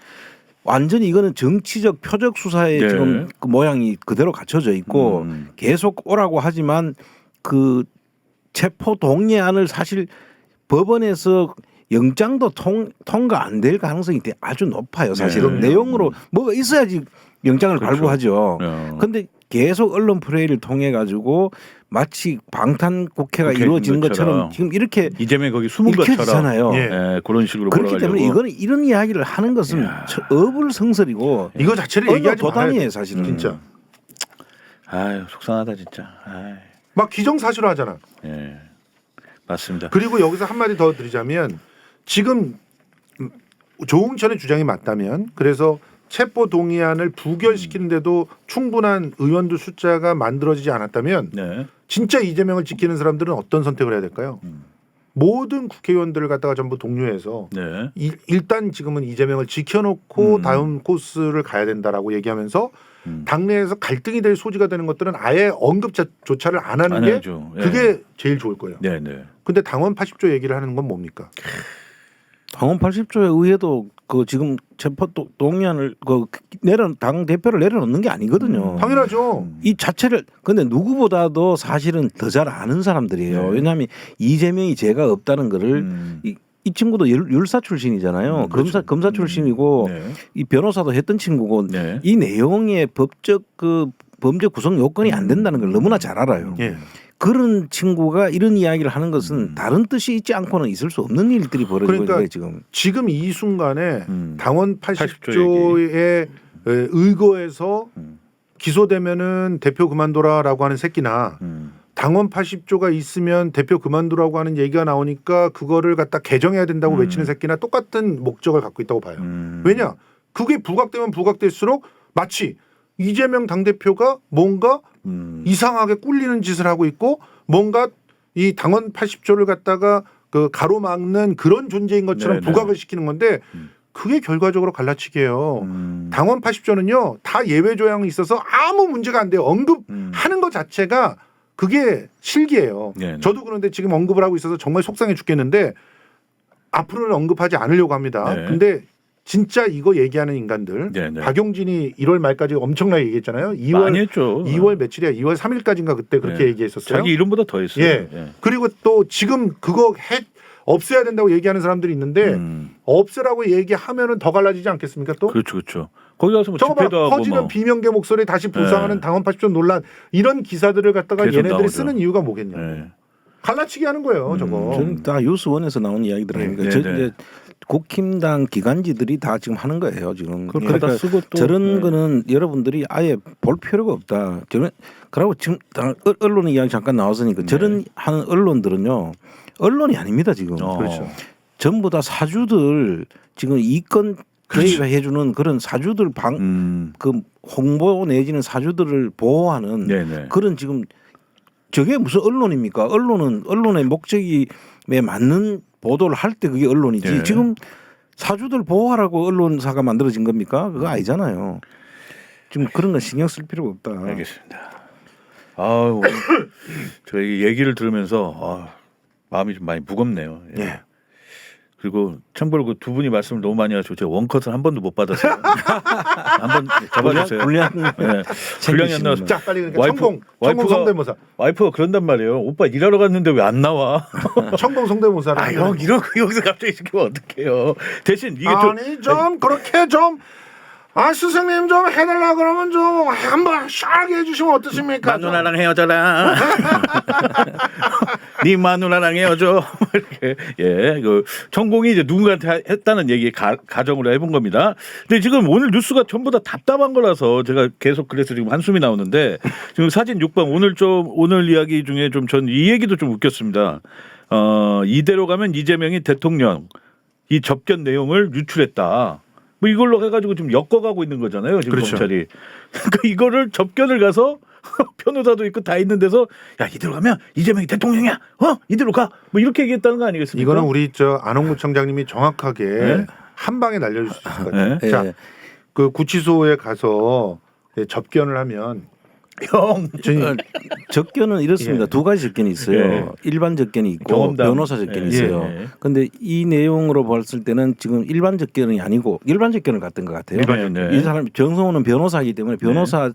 완전히 이거는 정치적 표적 수사에 네. 지금 그 모양이 그대로 갖춰져 있고 계속 오라고 하지만 그 체포 동의안을 사실 법원에서 영장도 통과 안 될 가능성이 아주 높아요. 사실은 네. 내용으로 뭐가 있어야지 영장을 그렇죠. 발부하죠. 예. 근데 계속 언론 플레이를 통해 가지고 마치 방탄 국회가 국회 이루어지는 것처럼. 것처럼 지금 이렇게 이재명 거기 숨은 것처럼 읽혀지잖아요. 예. 예, 그런 식으로 그렇기 몰아가려고. 때문에 이런 이야기를 하는 것은 어불성설이고 이거 자체를 언어 얘기하지 말아야 도단이에요 돼. 사실은. 진짜. 아유 속상하다 진짜. 아유. 막 기정사실화하잖아. 예. 맞습니다. 그리고 여기서 한마디 더 드리자면 지금 조응천의 주장이 맞다면 그래서 체포 동의안을 부결시키는데도 충분한 의원들 숫자가 만들어지지 않았다면 네. 진짜 이재명을 지키는 사람들은 어떤 선택을 해야 될까요? 모든 국회의원들을 갖다가 전부 독려해서 네. 일단 지금은 이재명을 지켜놓고 다음 코스를 가야 된다라고 얘기하면서 당내에서 갈등이 될 소지가 되는 것들은 아예 언급조차를 안 하는 안 게 하죠. 예. 그게 제일 좋을 거예요. 네, 네. 근데 당원 80조 얘기를 하는 건 뭡니까? 당원 80조에 의해도 그 지금 체포 동의안을 그 당 대표를 내려놓는 게 아니거든요. 당연하죠. 이 자체를 근데 누구보다도 사실은 더 잘 아는 사람들이에요. 네. 왜냐하면 이재명이 죄가 없다는 거를 이 친구도 율사 출신이잖아요. 검사 출신이고 네. 이 변호사도 했던 친구고 네. 이 내용의 법적 그 범죄 구성 요건이 안 된다는 걸 너무나 잘 알아요. 예. 그런 친구가 이런 이야기를 하는 것은 다른 뜻이 있지 않고는 있을 수 없는 일들이 벌어지고 있는 거예요 지금. 지금 이 순간에 당원 80조 80조에 의거해서 기소되면은 대표 그만둬라라고 하는 새끼나 당원 80조가 있으면 대표 그만두라고 하는 얘기가 나오니까 그거를 갖다 개정해야 된다고 외치는 새끼나 똑같은 목적을 갖고 있다고 봐요. 왜냐? 그게 부각되면 부각될수록 마치 이재명 당대표가 뭔가 이상하게 꿀리는 짓을 하고 있고 뭔가 이 당원 80조를 갖다가 그 가로막는 그런 존재인 것처럼 네네. 부각을 시키는 건데 그게 결과적으로 갈라치기예요. 당원 80조는요 다 예외 조항이 있어서 아무 문제가 안 돼요. 언급하는 것 자체가 그게 실기예요. 네네. 저도 그런데 지금 언급을 하고 있어서 정말 속상해 죽겠는데 앞으로는 언급하지 않으려고 합니다. 네. 근데 진짜 이거 얘기하는 인간들 네네. 박용진이 1월 말까지 엄청나게 얘기했잖아요. 많이 2월 했죠. 2월 며칠이야? 2월 3일까지인가 그때 그렇게 네. 얘기했었어요. 자기 이름보다 더 했어요. 예. 그리고 또 지금 그거 없애야 된다고 얘기하는 사람들이 있는데 없애라고 얘기하면은 더 갈라지지 않겠습니까? 또 그렇죠, 그렇죠. 거기 가서 뭐 저거 봐, 집회도 하고 퍼지는 뭐. 비명계 목소리 다시 부상하는 네. 당원 80조 논란 이런 기사들을 갖다가 계속 얘네들이 나오죠. 쓰는 이유가 뭐겠냐? 네. 갈라치기 하는 거예요, 저거. 저는 다 뉴스원에서 나온 이야기들 아닙니까? 네, 저 네. 이제 국힘당 기관지들이 다 지금 하는 거예요 지금. 그걸 그러니까 갖다 쓰고 또 저런 네. 거는 여러분들이 아예 볼 필요가 없다. 저는 그리고 지금 언론 이야기 잠깐 나왔으니까 네. 저런 하는 언론들은요 언론이 아닙니다 지금. 그렇죠. 전부 다 사주들 지금 이권 저희가 해주는 그런 사주들 그 홍보 내지는 사주들을 보호하는 네네. 그런 지금 저게 무슨 언론입니까? 언론은 언론의 목적에 맞는 보도를 할 때 그게 언론이지. 네. 지금 사주들 보호하라고 언론사가 만들어진 겁니까? 그거 아니잖아요. 지금 그런 거 신경 쓸 필요가 없다. 알겠습니다. 오늘 저희 얘기를 들으면서 마음이 좀 많이 무겁네요. 예. 예. 그리고 참고로 그 두 분이 말씀을 너무 많이 하시고 제가 원컷을 한 번도 못 받았어요. 한번 잡아주세요. 불리한 네. 분량이 안 나와서 자, 빨리 그러니까 와이프- 청봉 와이프가- 성대모사. 와이프가 그런단 말이에요. 오빠 일하러 갔는데 왜 안 나와? 청봉 성대모사를. 형 이러고 여기서 갑자기 시키면 어떡해요. 대신 이게 좀 아니 좀 그렇게 좀 스승님 좀 해달라 그러면 좀 한번 시원하게 해주시면 어떻습니까? 마누라랑 헤어져라. 네 마누라랑 헤어져. 이렇게 그 천공이 이제 누군가한테 했다는 얘기 가정으로 해본 겁니다. 근데 지금 오늘 뉴스가 전부 다 답답한 거라서 제가 계속 그래서 지금 한숨이 나오는데 지금 사진 6번 오늘 이야기 중에 좀 전 이 얘기도 좀 웃겼습니다. 이대로 가면 이재명이 대통령 이 접견 내용을 유출했다. 뭐 이걸로 해가지고 지금 엮어가고 있는 거잖아요. 지금 그렇죠. 검찰이. 그러니까 이거를 접견을 가서 변호사도 있고 다 있는 데서 야 이대로 가면 이재명이 대통령이야. 이대로 가. 뭐 이렇게 얘기했다는 거 아니겠습니까? 이거는 우리 안홍구 청장님이 정확하게 네? 한 방에 날려줄 수 있을 것 같아요. 네? 자, 그 구치소에 가서 접견을 하면 형 접견은 이렇습니다. 예. 두 가지 접견이 있어요. 예. 일반 접견이 있고 경험담. 변호사 접견이 예. 있어요. 예. 근데 이 내용으로 봤을 때는 지금 일반 접견이 아니고 일반 접견을 갔던 것 같아요. 네. 이 사람 정성호는 변호사이기 때문에 변호사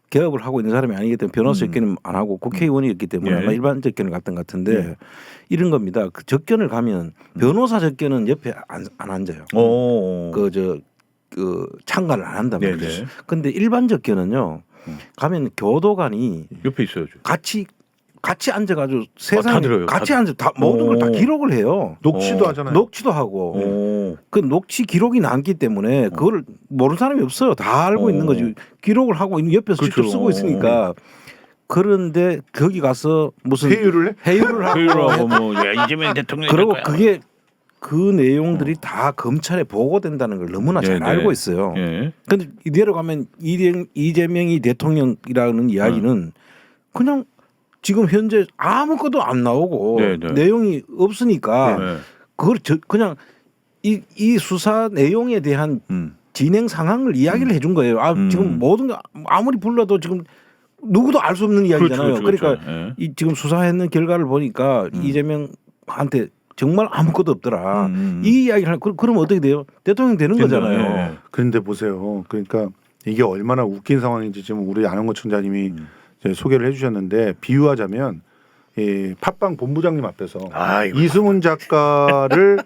개업을 하고 있는 사람이 아니기 때문에 변호사 접견은 안 하고 국회의원이었기 때문에 예. 아마 일반 접견을 갔던 것 같은데 예. 이런 겁니다. 그 접견을 가면 변호사 접견은 옆에 안 앉아요. 오. 그 참가를 안 한단 네네. 말이에요. 근데 일반 접견은요. 가면 교도관이 옆에 있어야죠. 같이 앉아가지고 세상에 다 들어요. 같이 다 앉아 다 모든 걸 다 오. 기록을 해요. 녹취도 하잖아요. 녹취도 하고 오. 그 녹취 기록이 남기 때문에 그걸 모르는 사람이 없어요. 다 알고 있는 거지. 기록을 하고 옆에서 직접 그렇죠. 쓰고 있으니까. 그런데 거기 가서 무슨 회유를 해? 회유를 하고 하고 뭐 이재명 대통령 그리고 그게 그 내용들이 다 검찰에 보고된다는 걸 너무나 잘 네네. 알고 있어요. 예. 근데 이대로 가면 이재명이 대통령이라는 이야기는 그냥 지금 현재 아무것도 안 나오고 네네. 내용이 없으니까 네. 그걸 그냥 이 수사 내용에 대한 진행 상황을 이야기를 해준 거예요. 지금 모든 거 아무리 불러도 지금 누구도 알 수 없는 이야기잖아요. 그렇죠. 그러니까 예. 이 지금 수사했는 결과를 보니까 이재명한테 정말 아무것도 없더라. 이 이야기를 하면 그러면 어떻게 돼요? 대통령 되는 거잖아요. 예. 그런데 보세요. 그러니까 이게 얼마나 웃긴 상황인지 지금 우리 안홍구 청장님이 이제 소개를 해주셨는데 비유하자면 이 팟빵 본부장님 앞에서 이거 이승훈 작가를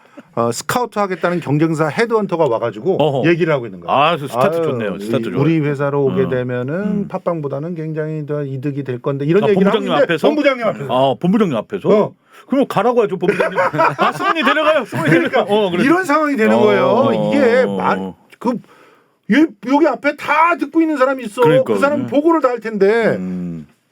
스카우트 하겠다는 경쟁사 헤드헌터가 와가지고 어허. 얘기를 하고 있는 거예요. 아, 그 스타트 좋네요. 스타트 좋아요. 우리 회사로 오게 어. 되면은 팟빵보다는 굉장히 더 이득이 될 건데 이런 얘기를 하고 본부장님 있는데 앞에서? 본부장님 앞에서. 아, 본부장님 앞에서? 어. 그럼 가라고 하죠, 본부장님. 아, 수근이 데려가요. 수근이 그러니까 데려가. 그래. 이런 상황이 되는 거예요. 이게 여기 앞에 다 듣고 있는 사람이 있어. 그러니까. 그 사람 보고를 다 할 텐데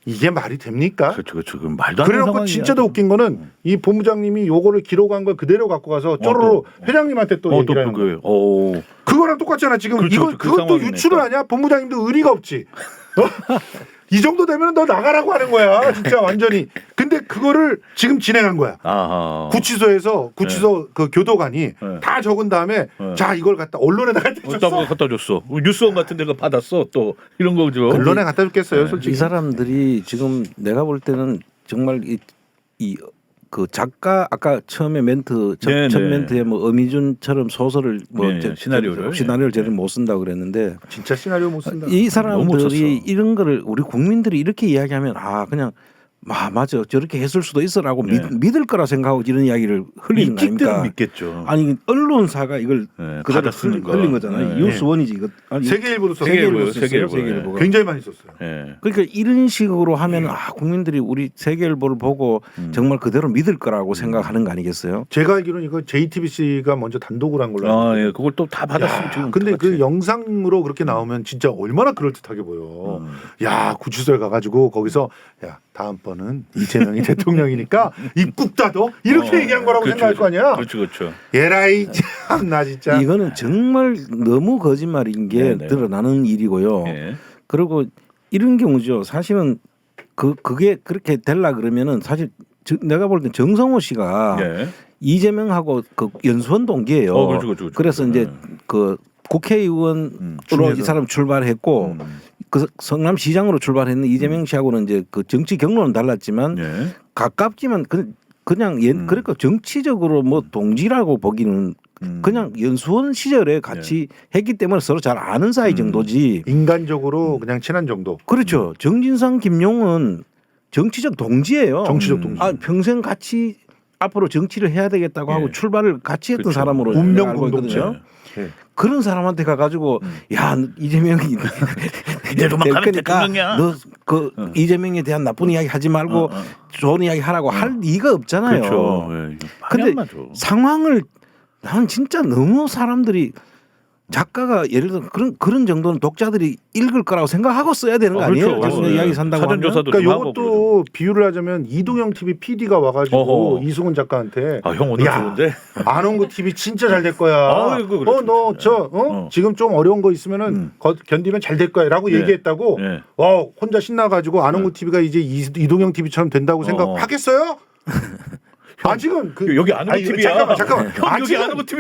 이게 말이 됩니까? 그렇죠. 그럼 말도 안 되는 그래놓고 상황이야. 진짜 더 웃긴 거는 이 본부장님이 요거를 기록한 걸 그대로 갖고 가서 쪼로로 회장님한테 또 얘기를 하는 거예요. 그거랑 똑같잖아 지금. 그렇죠, 그것도 상황이니까. 유출을 하냐? 본부장님도 의리가 없지. 이 정도 되면 너 나가라고 하는 거야 진짜 완전히. 근데 그거를 지금 진행한 거야. 아하. 구치소 그 교도관이 다 적은 다음에 자 이걸 갖다 언론에다 갖다 줬어. 뉴스원 같은 데가 받았어. 또 이런 거죠. 언론에 갖다 줬겠어요 솔직히. 이 사람들이 지금 내가 볼 때는 정말 그 작가 아까 처음에 멘트 첫 멘트에 뭐 어미준처럼 소설을 시나리오를 제대로 못 쓴다 고 그랬는데 진짜 시나리오 못 쓴다. 이 사람들이 이런 거를 우리 국민들이 이렇게 이야기하면 그냥 맞아 저렇게 했을 수도 있어라고 믿을 거라 생각하고 이런 이야기를 흘리는 거 아닙니까? 믿겠죠. 아니 언론사가 이걸 그대로 쓰는 흘린 거잖아요. 뉴스원이지 이거. 세계일보로 세계일보가 굉장히 많이 썼어요. 그러니까 이런 식으로 하면 국민들이 우리 세계일보를 보고 정말 그대로 믿을 거라고 생각하는 거 아니겠어요? 제가 알기로는 이거 JTBC가 먼저 단독으로 한 걸로 알고 있어요. 그걸 또 다 받았으면 지금. 근데 그 영상으로 그렇게 나오면 진짜 얼마나 그럴듯하게 보여. 야 구치소에 가가지고 거기서 야 다음번은 이재명이 대통령이니까 입국 닫어 이렇게 얘기한 거라고 생각할 거 아니야. 그렇죠. 예라이 참나 진짜. 이거는 정말 너무 거짓말인 게 드러나는 일이고요. 그리고 이런 경우죠. 사실은 그게 그렇게 될라 그러면은 사실 내가 볼 땐 정성호 씨가 이재명하고 그 연수원 동기예요. 그렇죠. 그래서 이제 그 국회의원으로 이 사람 출발했고 그 성남시장으로 출발했는 이재명 씨하고는 이제 그 정치 경로는 달랐지만 가깝지만 그냥 그러니까 정치적으로 뭐 동지라고 보기는 그냥 연수원 시절에 같이 했기 때문에 서로 잘 아는 사이 정도지. 인간적으로 그냥 친한 정도. 그렇죠. 정진상, 김용은 정치적 동지예요. 정치적 동지. 평생 같이 앞으로 정치를 해야 되겠다고 하고 출발을 같이 했던 사람으로 운명 알고 공동체. 있거든요. 그런 사람한테 가가지고 야 이재명이 이대로만 대통령이야. 너 그 이재명에 대한 나쁜 이야기 하지 말고 좋은 이야기 하라고 할 리가 없잖아요. 그렇죠. 근데 상황을 난 진짜 너무 사람들이 작가가 예를 들어 그런 정도는 독자들이 읽을 거라고 생각하고 써야 되는 거 아니에요? 그렇죠. 자신의 이야기 산다고 하면. 사전조사도 그러니까 좀 이것도 비유를 하자면 이동영 TV PD가 와가지고 이승훈 작가한테 형 오늘 좋은데 안 온 거 TV 진짜 잘 될 거야. 지금 좀 어려운 거 있으면은 견디면 잘 될 거야라고 얘기했다고. 혼자 신나가지고 안 온 거 TV가 이제 이동영 TV처럼 된다고 생각하겠어요? 아직은 여기 안 오고 TV야. 잠깐만.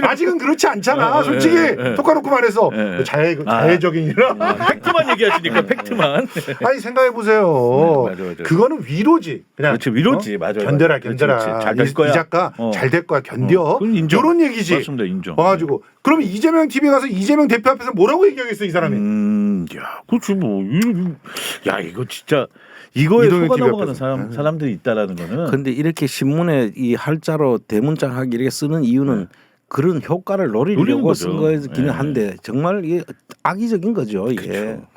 아직은 그렇지 않잖아. 솔직히 톡카놓고 말해서 자해적인이라. 팩트만 얘기하시니까 팩트만. 아니 생각해 보세요. 맞아. 그거는 위로지. 그냥 그렇지 위로지. 맞아. 견뎌라. 잘 될 거야. 이 작가 잘 될 거야. 견뎌. 이런 얘기지. 맞습니다. 인정. 와가지고 그러면 이재명 TV 가서 이재명 대표 앞에서 뭐라고 얘기하겠어 이 사람이. 야, 그렇지 뭐. 야 이거 진짜. 이거에 속아 넘어가는 사람들이 있다라는 거는. 근데 이렇게 신문에 이 할자로 대문짝하게 이렇게 쓰는 이유는 그런 효과를 노리려고 쓴 거긴 한데 정말 이게 악의적인 거죠. 이게. 그렇죠.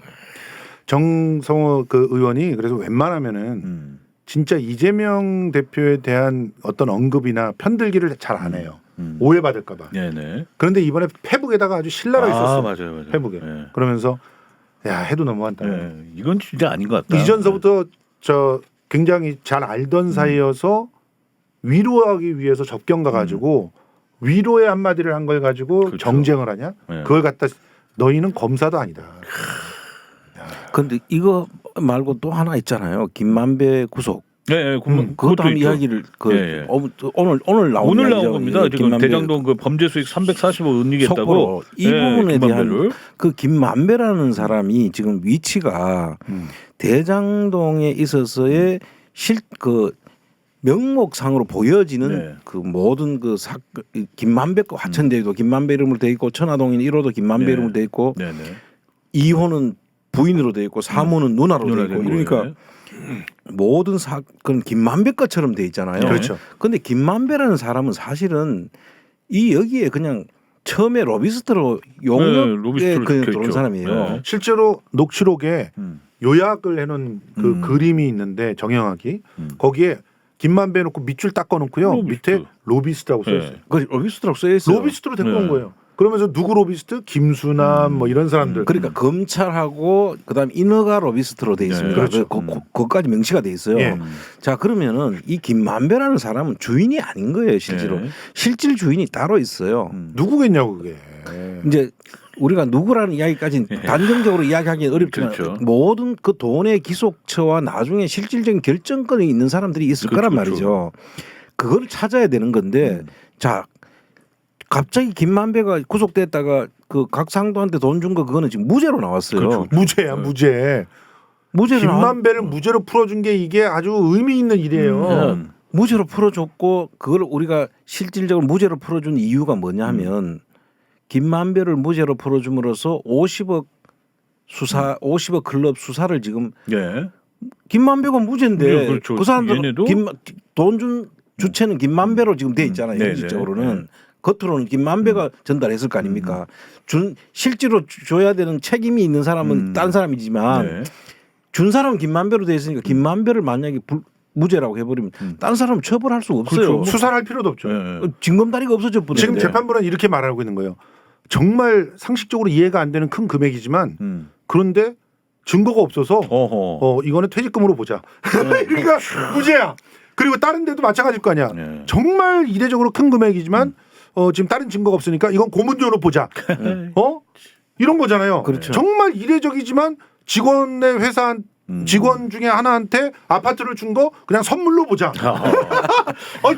정성호 그 의원이 그래서 웬만하면은 진짜 이재명 대표에 대한 어떤 언급이나 편들기를 잘 안 해요. 오해받을까봐. 그런데 이번에 페북에다가 아주 신랄하게 썼어요. 맞아요. 페북에. 그러면서 야 해도 너무한다. 이건 진짜 아닌 것 같다. 이전서부터 굉장히 잘 알던 사이여서 위로하기 위해서 접견 가가지고 위로의 한마디를 한 걸 가지고 정쟁을 하냐? 그걸 갖다 너희는 검사도 아니다. 그런데 이거 말고 또 하나 있잖아요. 김만배 구속. 그것도 한번 이야기를 오늘 나온 겁니다. 지금 대장동 그 범죄 수익 345 은닉했다고. 이 부분에 대한 그 김만배라는 사람이 지금 위치가 대장동에 있어서의 그 명목상으로 보여지는 그 모든 그 김만배 거 화천대유도 김만배 이름으로 돼 있고 천화동인 1호도 김만배 이름으로 돼 있고 2호는 부인으로 돼 있고 3호는 누나로 돼 있고 이러니까. 모든 사건 김만배 것처럼 돼 있잖아요. 그렇죠. 그런데 김만배라는 사람은 사실은 이 여기에 그냥 처음에 로비스트로 용역에 로비스트로 그냥 적혀있죠. 들어온 사람이에요. 네. 실제로 녹취록에 요약을 해놓은 그 음. 그림이 있는데 정형학이 거기에 김만배 놓고 밑줄 딱 꺼놓고요. 로비스트. 밑에 로비스트라고 써 있어요. 네. 그 로비스트라고 써 있어요. 로비스트로 데리고 네. 온 거예요. 그러면서 누구 로비스트? 김수남 뭐 이런 사람들. 그러니까 검찰하고 그다음 인허가 로비스트로 돼 있습니다. 네, 그렇죠. 그것까지 명시가 돼 있어요. 예. 자 그러면은 이 김만배라는 사람은 주인이 아닌 거예요 실제로. 네. 실질 주인이 따로 있어요. 누구겠냐고 그게. 이제 우리가 누구라는 이야기까지는 단정적으로 이야기하기는 어렵지만 그렇죠. 모든 그 돈의 기속처와 나중에 실질적인 결정권이 있는 사람들이 있을 그렇죠, 거란 말이죠. 그걸 찾아야 되는 건데 자 갑자기 김만배가 구속됐다가 그 각상도한테 돈 준 거 그거는 지금 무죄로 나왔어요. 그렇죠. 무죄야 무죄. 무죄로 김만배를 무죄로 풀어준 게 이게 아주 의미 있는 일이에요. 무죄로 풀어줬고 그걸 우리가 실질적으로 무죄로 풀어준 이유가 뭐냐면 김만배를 무죄로 풀어줌으로써 50억 수사 50억 클럽 수사를 지금 예. 김만배가 무죄인데 네, 그렇죠. 그 사람들 얘네도? 돈 준 주체는 김만배로 지금 돼 있잖아요. 네네. 현실적으로는 겉으로는 김만배가 전달했을 거 아닙니까? 준 실제로 줘야 되는 책임이 있는 사람은 딴 사람이지만 네. 준 사람은 김만배로 돼 있으니까 김만배를 만약에 무죄라고 해버리면 딴 사람은 처벌할 수 없어요. 그렇죠. 수사를 할 필요도 없죠. 예. 징검다리가 없어져 버려요. 지금 재판부는 이렇게 말하고 있는 거예요. 정말 상식적으로 이해가 안 되는 큰 금액이지만 그런데 증거가 없어서 어허. 이거는 퇴직금으로 보자. 그러니까 무죄야. 그리고 다른 데도 마찬가지일 거 아니야. 네. 정말 이례적으로 큰 금액이지만 지금 다른 증거가 없으니까 이건 고문료로 보자. 이런 거잖아요. 그렇죠. 정말 이례적이지만 직원의 회사 직원 중에 하나한테 아파트를 준 거 그냥 선물로 보자.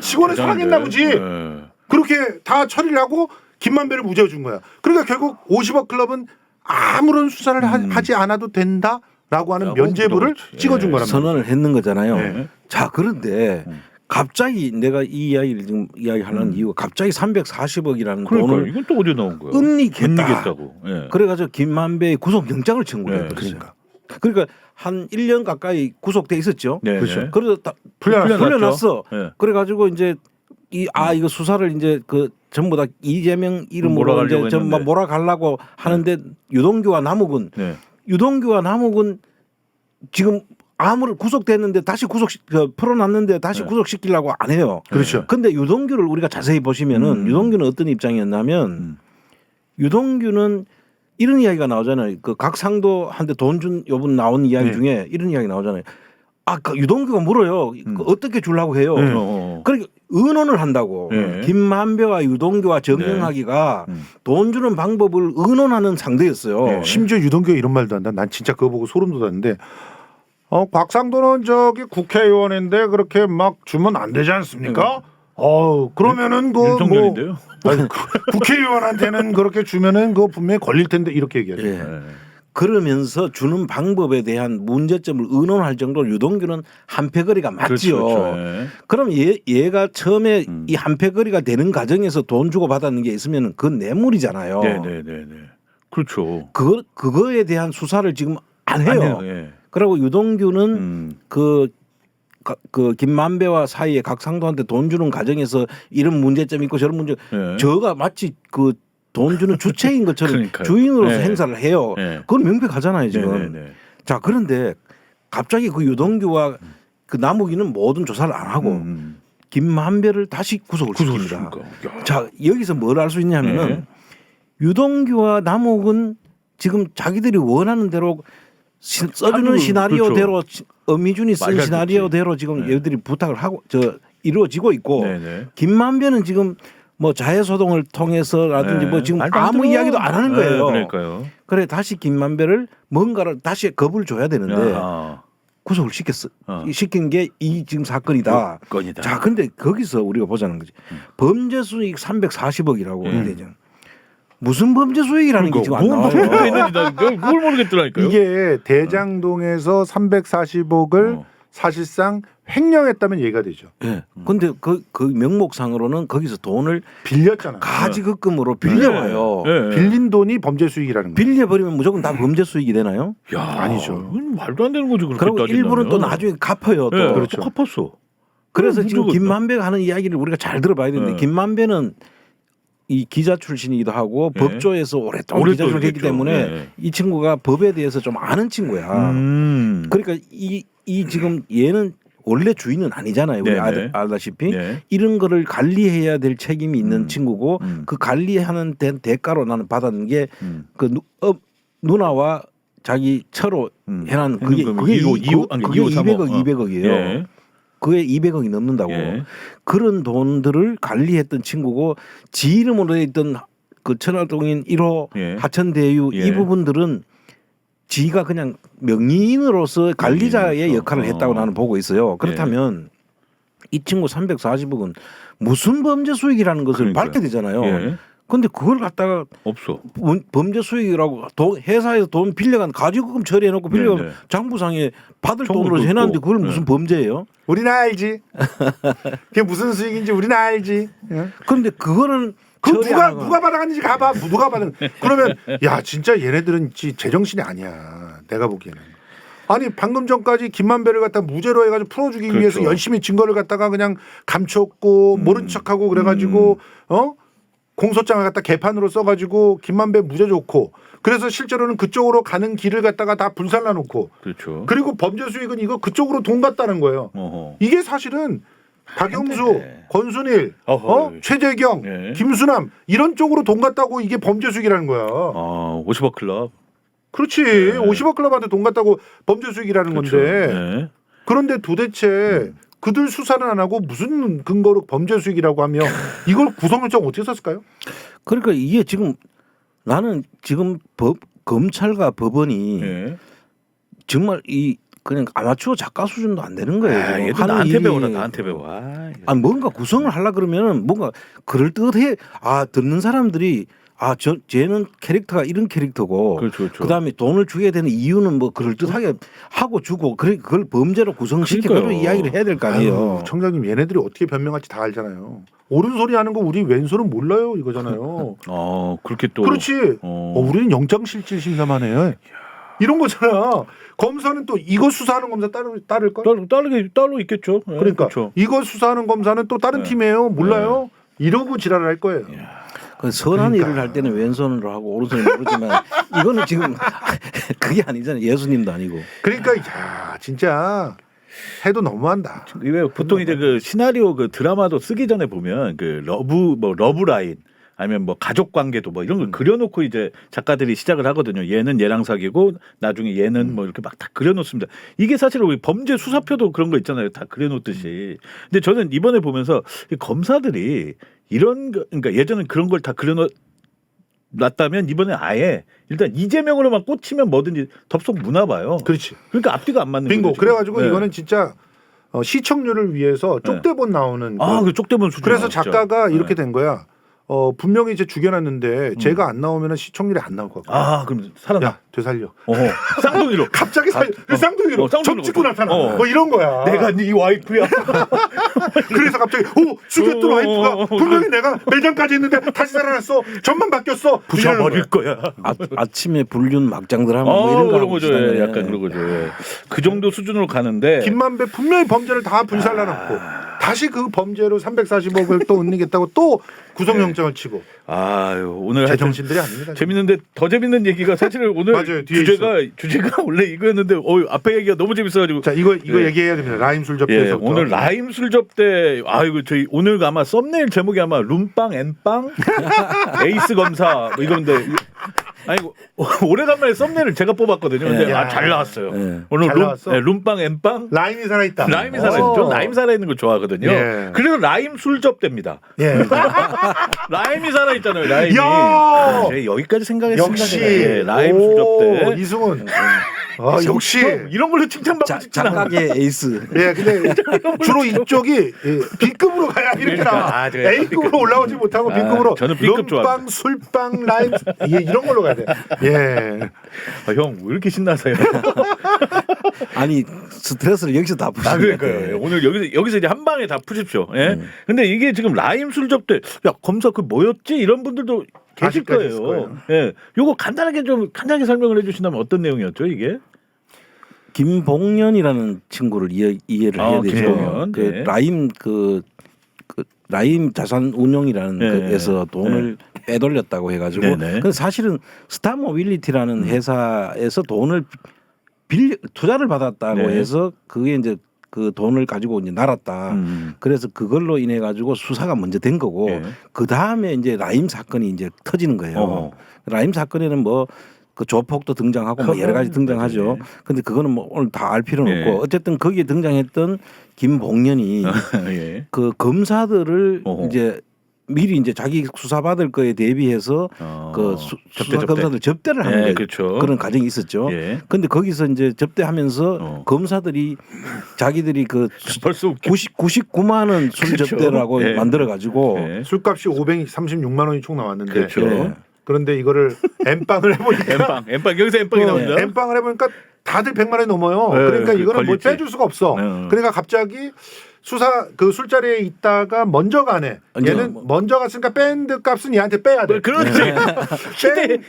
직원을 사랑했나 보지. 네. 그렇게 다 처리를 하고 김만배를 무죄로 준 거야. 그러니까 결국 50억 클럽은 아무런 수사를 하지 않아도 된다라고 하는 면죄부를 그렇지. 찍어준 거란 말이야. 선언을 했는 거잖아요. 네. 자 그런데 갑자기 내가 이 이야기를 지금 이야기하는 이유가 갑자기 340억이라는 그러니까 돈을 이건 또 어디 나온 거야? 은닉했다. 고 예. 그래가지고 김만배의 구속 영장을 청구를 네. 했어요. 그러니까 한 1년 가까이 구속돼 있었죠. 네. 그렇죠. 그래서 다 풀려났어. 그래가지고 이제 이거 수사를 이제 그 전부 다 이재명 이름으로 몰아가려고 이제 전부 했는데. 몰아가려고 하는데 유동규와 남욱은 네. 지금 아무를 구속됐는데 다시 풀어놨는데 다시 구속시키려고 안 해요. 그렇죠. 근데 유동규를 우리가 자세히 보시면은 유동규는 어떤 입장이었냐면 유동규는 이런 이야기가 나오잖아요. 그 각상도한테 돈 준 요번 나온 이야기 중에 이런 이야기 나오잖아요. 그 유동규가 물어요. 어떻게 주려고 해요. 그러니까 의논을 한다고. 네. 김만배와 유동규와 정경학이가 돈 주는 방법을 의논하는 상대였어요. 네. 심지어 유동규가 이런 말도 한다. 난 진짜 그거 보고 소름 돋았는데 곽상도는 저기 국회의원인데 그렇게 막 주면 안 되지 않습니까? 그러면은 윤석열인데요. 국회의원한테는 그렇게 주면은 그거 분명히 걸릴 텐데 이렇게 얘기하죠. 예. 그러면서 주는 방법에 대한 문제점을 의논할 정도로 유동규는 한패거리가 맞지요. 그렇죠. 예. 그럼 얘가 처음에 이 한패거리가 되는 과정에서 돈 주고 받았는 게 있으면 그건 뇌물이잖아요. 네. 그렇죠. 그거에 대한 수사를 지금 안 해요. 예. 그리고 유동규는 그 김만배와 사이에 각상도한테 돈 주는 과정에서 이런 문제점이 있고 저런 문제 저가 마치 그 돈 주는 주체인 것처럼 그러니까요. 주인으로서 네. 행사를 해요. 네. 그건 명백하잖아요 지금. 네. 자 그런데 갑자기 그 유동규와 그 남욱이는 모든 조사를 안 하고 김만배를 다시 구속을 시킵니다. 자 여기서 뭘 알 수 있냐면은 유동규와 남욱은 지금 자기들이 원하는 대로 써주는 시나리오대로 엄미준이 쓴 맞아, 시나리오대로 지금 얘들이 부탁을 하고 이루어지고 있고 김만배는 지금 뭐 자해소동을 통해서라든지 뭐 지금 아무 이야기도 안 하는 거예요. 그러니까요. 그래 다시 김만배를 뭔가를 다시 겁을 줘야 되는데 구속을 시킨 게 이 지금 사건이다. 자, 근데 거기서 우리가 보자는 거지. 범죄 수익 340억이라고 되죠. 무슨 범죄 수익이라는 게 지금 안 나와요. 뭘 모르겠더라니까요. 이게 대장동에서 340억을 사실상 횡령했다면 이해가 되죠. 예. 근데 그 명목상으로는 거기서 돈을 빌렸잖아. 가지급금으로 빌려와요. 빌린 돈이 범죄 수익이라는 거예요. 빌려버리면 무조건 다 범죄 수익이 되나요? 야, 아니죠. 말도 안 되는 거지. 그리고 일부는 또 나중에 갚아요. 또. 그렇죠. 갚았어. 그래서 지금 김만배가 하는 이야기를 우리가 잘 들어봐야 되는데 김만배는 이 기자 출신이기도 하고 예. 법조에서 오랫동안 기자 출신이기 있겠죠. 때문에 예. 이 친구가 법에 대해서 좀 아는 친구야. 그러니까 이 지금 얘는 원래 주인은 아니잖아요. 우리 네네. 알다시피 네. 이런 거를 관리해야 될 책임이 있는 친구고 그 관리하는 대가로 나는 받았는 게 그 누나와 자기 처로 해놨는 그게 200억 200억이에요. 예. 그게 200억이 넘는다고. 예. 그런 돈들을 관리했던 친구고 지 이름으로 돼 있던 그 천화동인 1호 예. 하천대유 예. 이 부분들은 지가 그냥 명의인으로서 관리자의 명의인으로서. 역할을 했다고 나는 보고 있어요. 그렇다면 이 친구 340억은 무슨 범죄 수익이라는 것을 그러니까요. 밝혀야 되잖아요. 예. 근데 그걸 갖다가 없어. 범죄 수익이라고 회사에서 돈 빌려간 가지금 처리해놓고 빌려간 네네. 장부상에 받을 청구도 돈으로 해놨는데 있고. 그걸 무슨 범죄예요? 우리는 알지. 그게 무슨 수익인지 우리는 알지. 예? 그런데 그거는 그 처리 안 하고. 누가 받아갔는지 가봐. 누가 받은. 그러면 야 진짜 얘네들은 제정신이 아니야. 내가 보기에는. 아니 방금 전까지 김만배를 갖다 무죄로 해가지고 풀어주기 그렇죠. 위해서 열심히 증거를 갖다가 그냥 감췄고 모른 척하고 그래가지고 공소장을 갖다 개판으로 써가지고 김만배 무죄 좋고 그래서 실제로는 그쪽으로 가는 길을 갖다가 다 불살라놓고 그렇죠. 그리고 범죄 수익은 이거 그쪽으로 돈 갔다는 거예요. 어허. 이게 사실은 박영수, 네. 권순일, 어허. 최재경, 네. 김수남 이런 쪽으로 돈 갔다고 이게 범죄 수익이라는 거야. 50억 클럽. 그렇지. 50억 클럽한테 돈 갔다고 범죄 수익이라는 그렇죠. 건데 네. 그런데 도대체 그들 수사를 안 하고 무슨 근거로 범죄 수익이라고 하며 이걸 구속영장 어떻게 썼을까요? 그러니까 이게 지금 나는 지금 검찰과 법원이 네. 정말 이 그냥 아마추어 작가 수준도 안 되는 거예요. 지금 얘도 하는 나한테 일이. 배워라. 나한테 배워. 아 뭔가 구성을 하려 그러면은 뭔가 그럴 듯해. 듣는 사람들이 쟤는 캐릭터가 이런 캐릭터고 그렇죠. 그다음에 돈을 주게 되는 이유는 뭐 그럴 듯하게 하고 주고 그걸 범죄로 구성시켜 가지고 그러니까요. 이야기를 해야 될 거 아니에요. 아유, 청장님 얘네들이 어떻게 변명할지 다 알잖아요. 옳은 소리 하는 거 우리 왼손은 몰라요 이거잖아요. 그렇게 또. 그렇지. 우리는 영장실질심사만 해. 이런 거잖아. 검사는 또 이거 수사하는 검사 따를 걸? 따로 있겠죠. 네, 그러니까 그렇죠. 이거 수사하는 검사는 또 다른 네. 팀이에요. 몰라요. 이러고 지랄을 할 거예요. 그 선한 그러니까. 일을 할 때는 왼손으로 하고 오른손으로 모르지만 이거는 지금 그게 아니잖아요. 예수님도 아니고. 그러니까 야 진짜 해도 너무한다. 왜 보통 이제 그 시나리오 그 드라마도 쓰기 전에 보면 그 러브 라인 아니면 뭐 가족 관계도 뭐 이런 걸 그려놓고 이제 작가들이 시작을 하거든요. 얘는 얘랑 사귀고 나중에 얘는 뭐 이렇게 막 다 그려놓습니다. 이게 사실 우리 범죄 수사표도 그런 거 있잖아요. 다 그려놓듯이. 근데 저는 이번에 보면서 이 검사들이 이런 거 그러니까 예전엔 그런 걸 다 그려놨다면 이번에 아예 일단 이재명으로만 꽂히면 뭐든지 덥석 무나 봐요. 그렇지. 그러니까 앞뒤가 안 맞는 빙고. 거죠. 그래가지고 네. 이거는 진짜 시청률을 위해서 쪽대본 나오는. 그 쪽대본 수준. 그래서 작가가 네. 이렇게 된 거야. 분명히 이제 죽여놨는데 제가 안 나오면 시청률이 안 나올 것 같고. 그럼 살아나. 야 되살려. 쌍둥이로. 갑자기 쌍둥이로 점 찍고 나타나. 뭐 이런 거야. 내가 네 와이프야. 그래서 갑자기 죽였던 와이프가 분명히 내가 매장까지 했는데 다시 살아났어. 점만 바뀌었어. 부셔버릴 거야. 아침에 불륜 막장들 하면 뭐 이런 거 그런 하고 거죠. 있잖아요. 약간 그런 거죠. 그 정도 수준으로 가는데. 김만배 분명히 범죄를 다 불살라놓고 다시 그 범죄로 340억을 또 은닉했다고 또 구속영장을 치고. 오늘 제정신들이 아닙니다. 재밌는데 더 재밌는 얘기가 사실은 오늘 맞아요, 뒤에 주제가 원래 이거였는데 앞에 얘기가 너무 재밌어가지고. 자 이거 얘기해야 됩니다. 라임 술접대에서. 오늘 라임 술접대 이거 저희 오늘 아마 썸네일 제목이 아마 룸빵 앤빵 에이스 검사 뭐 이건데 아이고 오래간만에 썸네일을 제가 뽑았거든요. 근데 잘 나왔어요. 오늘 잘 나왔어? 룸빵 앤빵 라임이 살아있다. 라임이 살아있는 전 라임 살아있는 걸 좋아하거든요. 예. 그래서 라임 술접대입니다. 예. 라임이 살아있잖아요. 라임이. 야! 제가 여기까지 생각했습니다. 역시 라임 술접대. 이승훈. 역시 이런 걸로 칭찬받고 싶잖아. 장각의 에이스. 예, 근데 주로 이쪽이 B급으로 가야 이렇게 나와. 제가 A급으로 올라오지 못하고 B급으로. 저는 B급 좋아합니다. 룸빵, 술빵, 라임 이런 걸로 가야 돼. 예. 형 왜 이렇게 신나세요? 아니 스트레스를 여기서 다 푸시는 그러니까요. 오늘 여기서 이제 한 방에 다 푸십시오. 예. 근데 이게 지금 라임 술접대 검사 그 뭐였지 이런 분들도 계실 아직까지 있을 거예요. 거예요. 예. 요거 간단하게 설명을 해주신다면 어떤 내용이었죠 이게? 김봉년이라는 친구를 이해를 해야 되죠. 김봉년. 그 네. 라임 그 라임 자산 운용이라는 네. 거에서 돈을 빼돌렸다고 해가지고 네네. 근데 사실은 스타 모빌리티라는 회사에서 돈을 투자를 받았다고 네. 해서 그게 이제 그 돈을 가지고 이제 날았다. 그래서 그걸로 인해 가지고 수사가 먼저 된 거고 네. 그 다음에 이제 라임 사건이 이제 터지는 거예요. 어허. 라임 사건에는 뭐 그 조폭도 등장하고 뭐 여러 가지 등장하죠. 네. 근데 그거는 뭐 오늘 다 알 필요는 네. 없고 어쨌든 거기에 등장했던 김봉년이 예. 그 검사들을 어허. 이제 미리 이제 자기 수사 받을 거에 대비해서 그 수사 검사들 접대를 하는 거예요. 그렇죠. 그런 과정이 있었죠. 예. 근데 거기서 이제 접대하면서 검사들이 자기들이 그 벌써 99만 원 술 그렇죠. 접대라고 예. 만들어 가지고 예. 술값이 536만 원이 총 나왔는데 그렇죠. 예. 그런데 이거를 엠빵을 해보니까 엠빵 여기서 엠빵이 나옵니다. 엠빵을 해보니까 다들 100만 원이 넘어요. 네, 그러니까 그 이거는 뭐 걸릴지. 빼줄 수가 없어. 네. 그러니까 갑자기 수사 그 술자리에 있다가 먼저 가네. 얘는 먼저 갔으니까 밴드 값은 얘한테 빼야 돼. 그렇지.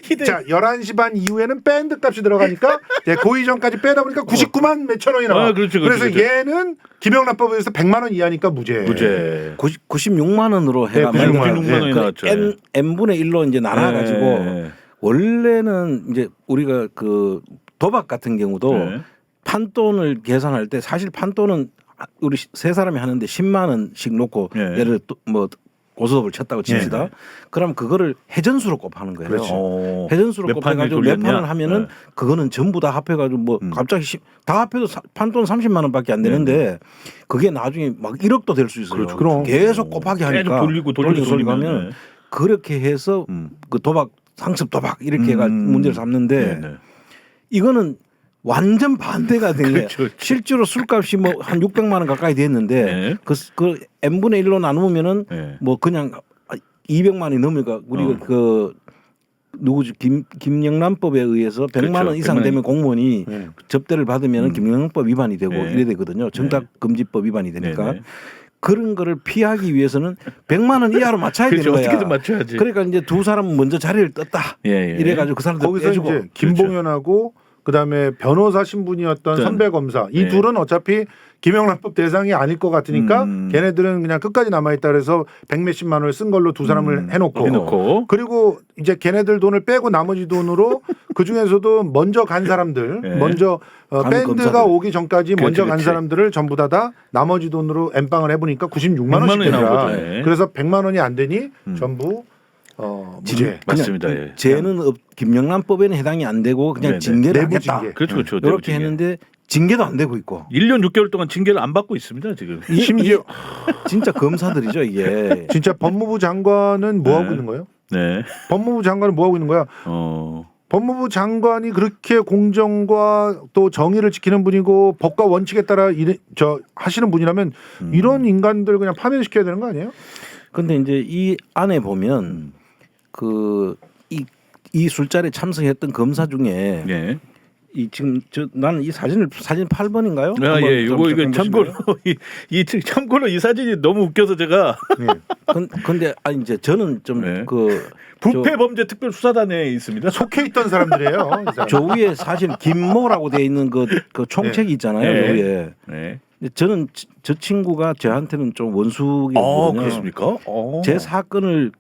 희대. 자 11시 반 이후에는 밴드 값이 들어가니까 고의 전까지 빼다 보니까 99만 몇천 원이 나와. 그렇지, 그래서 그렇지. 얘는 김영란법에서 100만 원 이하니까 무죄. 무죄. 96만 원으로 네, 해가지고 96만 원이 나왔죠. n분의 1로 이제 나눠 가지고 네. 원래는 이제 우리가 그 도박 같은 경우도 네. 판돈을 계산할 때 사실 판돈은 우리 세 사람이 하는데 10만 원씩 놓고 네. 예를 뭐 고스톱을 쳤다고 칩시다. 네. 그럼 그거를 해전수로 곱하는 거예요. 그렇지. 해전수로 몇 판을 곱해가지고 몇 돌렸냐? 판을 하면은 네. 그거는 전부 다 합해가지고 뭐 갑자기 다 합해도 판돈 30만 원밖에 안 되는데 그게 나중에 막 1억도 될 수 있어요. 그렇죠. 그럼. 계속 곱하기 하니까 계속 돌리고 돌리고 하면 하면 그렇게 해서 그 도박 상습 도박 이렇게 해가 문제를 삼는데 네. 이거는 완전 반대가 된 거예요. 그렇죠. 실제로 술값이 뭐 한 600만 원 가까이 됐는데 네. 그 n분의 1로 나누면은 네. 뭐 그냥 200만 원이 넘으니까 우리가 그 누구지 김영란법에 의해서 100만 원 그렇죠. 이상 100만 되면 공무원이 네. 접대를 받으면 김영란법 위반이 되고 네. 이래 되거든요. 정답금지법 위반이 되니까 네. 그런 거를 피하기 위해서는 100만 원 이하로 맞춰야 그렇죠. 되는 거야. 어떻게든 맞춰야지. 그러니까 이제 두 사람은 먼저 자리를 떴다. 예. 이래가지고 그 사람들 거기서 빼주고 이제 김봉현하고 그다음에 변호사 신분이었던 선배 검사 이 네. 둘은 어차피 김영란법 대상이 아닐 것 같으니까 걔네들은 그냥 끝까지 남아 있다 그래서 100몇십만 원을 쓴 걸로 두 사람을 해놓고 그리고 이제 걔네들 돈을 빼고 나머지 돈으로 그 중에서도 먼저 간 사람들 네. 먼저 밴드가 검사들. 오기 전까지 먼저 간 그렇지. 사람들을 전부 다 나머지 돈으로 엠빵을 해보니까 96만 원씩 6만 원이 나온 되더라. 거죠. 네. 그래서 100만 원이 안 되니 전부 무죄. 맞습니다. 예. 죄는 김영란법에는 해당이 안 되고 그냥 네네. 징계를 내부 하겠다. 징계. 그렇죠. 그렇죠. 이렇게 했는데 징계도 안 되고 있고 1년 6개월 동안 징계를 안 받고 있습니다, 지금. 심지어 진짜 검사들이죠 이게. 진짜 법무부 장관은 뭐 하고 네. 있는 거예요? 네. 법무부 장관은 뭐 하고 있는 거야? 법무부 장관이 그렇게 공정과 또 정의를 지키는 분이고 법과 원칙에 따라 하시는 분이라면 이런 인간들 그냥 파면시켜야 되는 거 아니에요? 근데 이제 이 안에 보면 이 술자리에 참석했던 검사 중에 예. 이 지금 나는 이 사진 8번인가요? 아, 예. 이거 참고로 참고로 이 사진이 너무 웃겨서 제가 근데 아니 이제 저는 좀 네. 그 부패 범죄 특별 수사단에 있습니다. 속해 있던 사람들이에요. 이 사람. 저 위에 사실 김모라고 돼 있는 그 총책이 있잖아요. 네. 저 위에. 네. 근데 저는 저 친구가 저한테는 좀 원수거든요. 그렇습니까? 제 사건을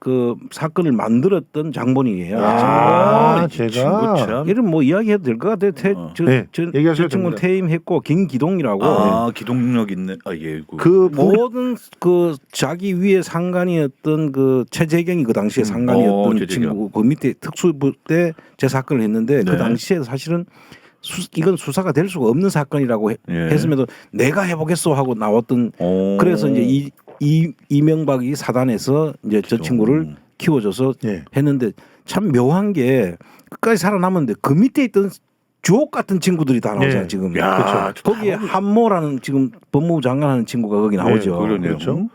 만들었던 장본인이에요. 아, 이 친구 제가 참. 이름 뭐 이야기해도 될 것 같아요. 네, 얘기하셔도 저 친구는 됩니다. 퇴임했고 김기동이라고 기동력 있는 예. 그 모든 그 자기 위에 상관이었던 그 최재경이 그 당시에 상관이었던 최재경. 친구 그 밑에 특수부 때 제 사건을 했는데 네. 그 당시에 사실은 이건 수사가 될 수가 없는 사건이라고 했음에도 내가 해보겠어 하고 나왔던 그래서 이제 이명박이 사단에서 이제 저 친구를 키워줘서 했는데 참 묘한 게 끝까지 살아남았는데 그 밑에 있던 주옥 같은 친구들이 다 나오잖아요 지금. 야, 거기에 한모라는 지금 법무부 장관하는 친구가 거기 나오죠. 그러네요. 그렇죠.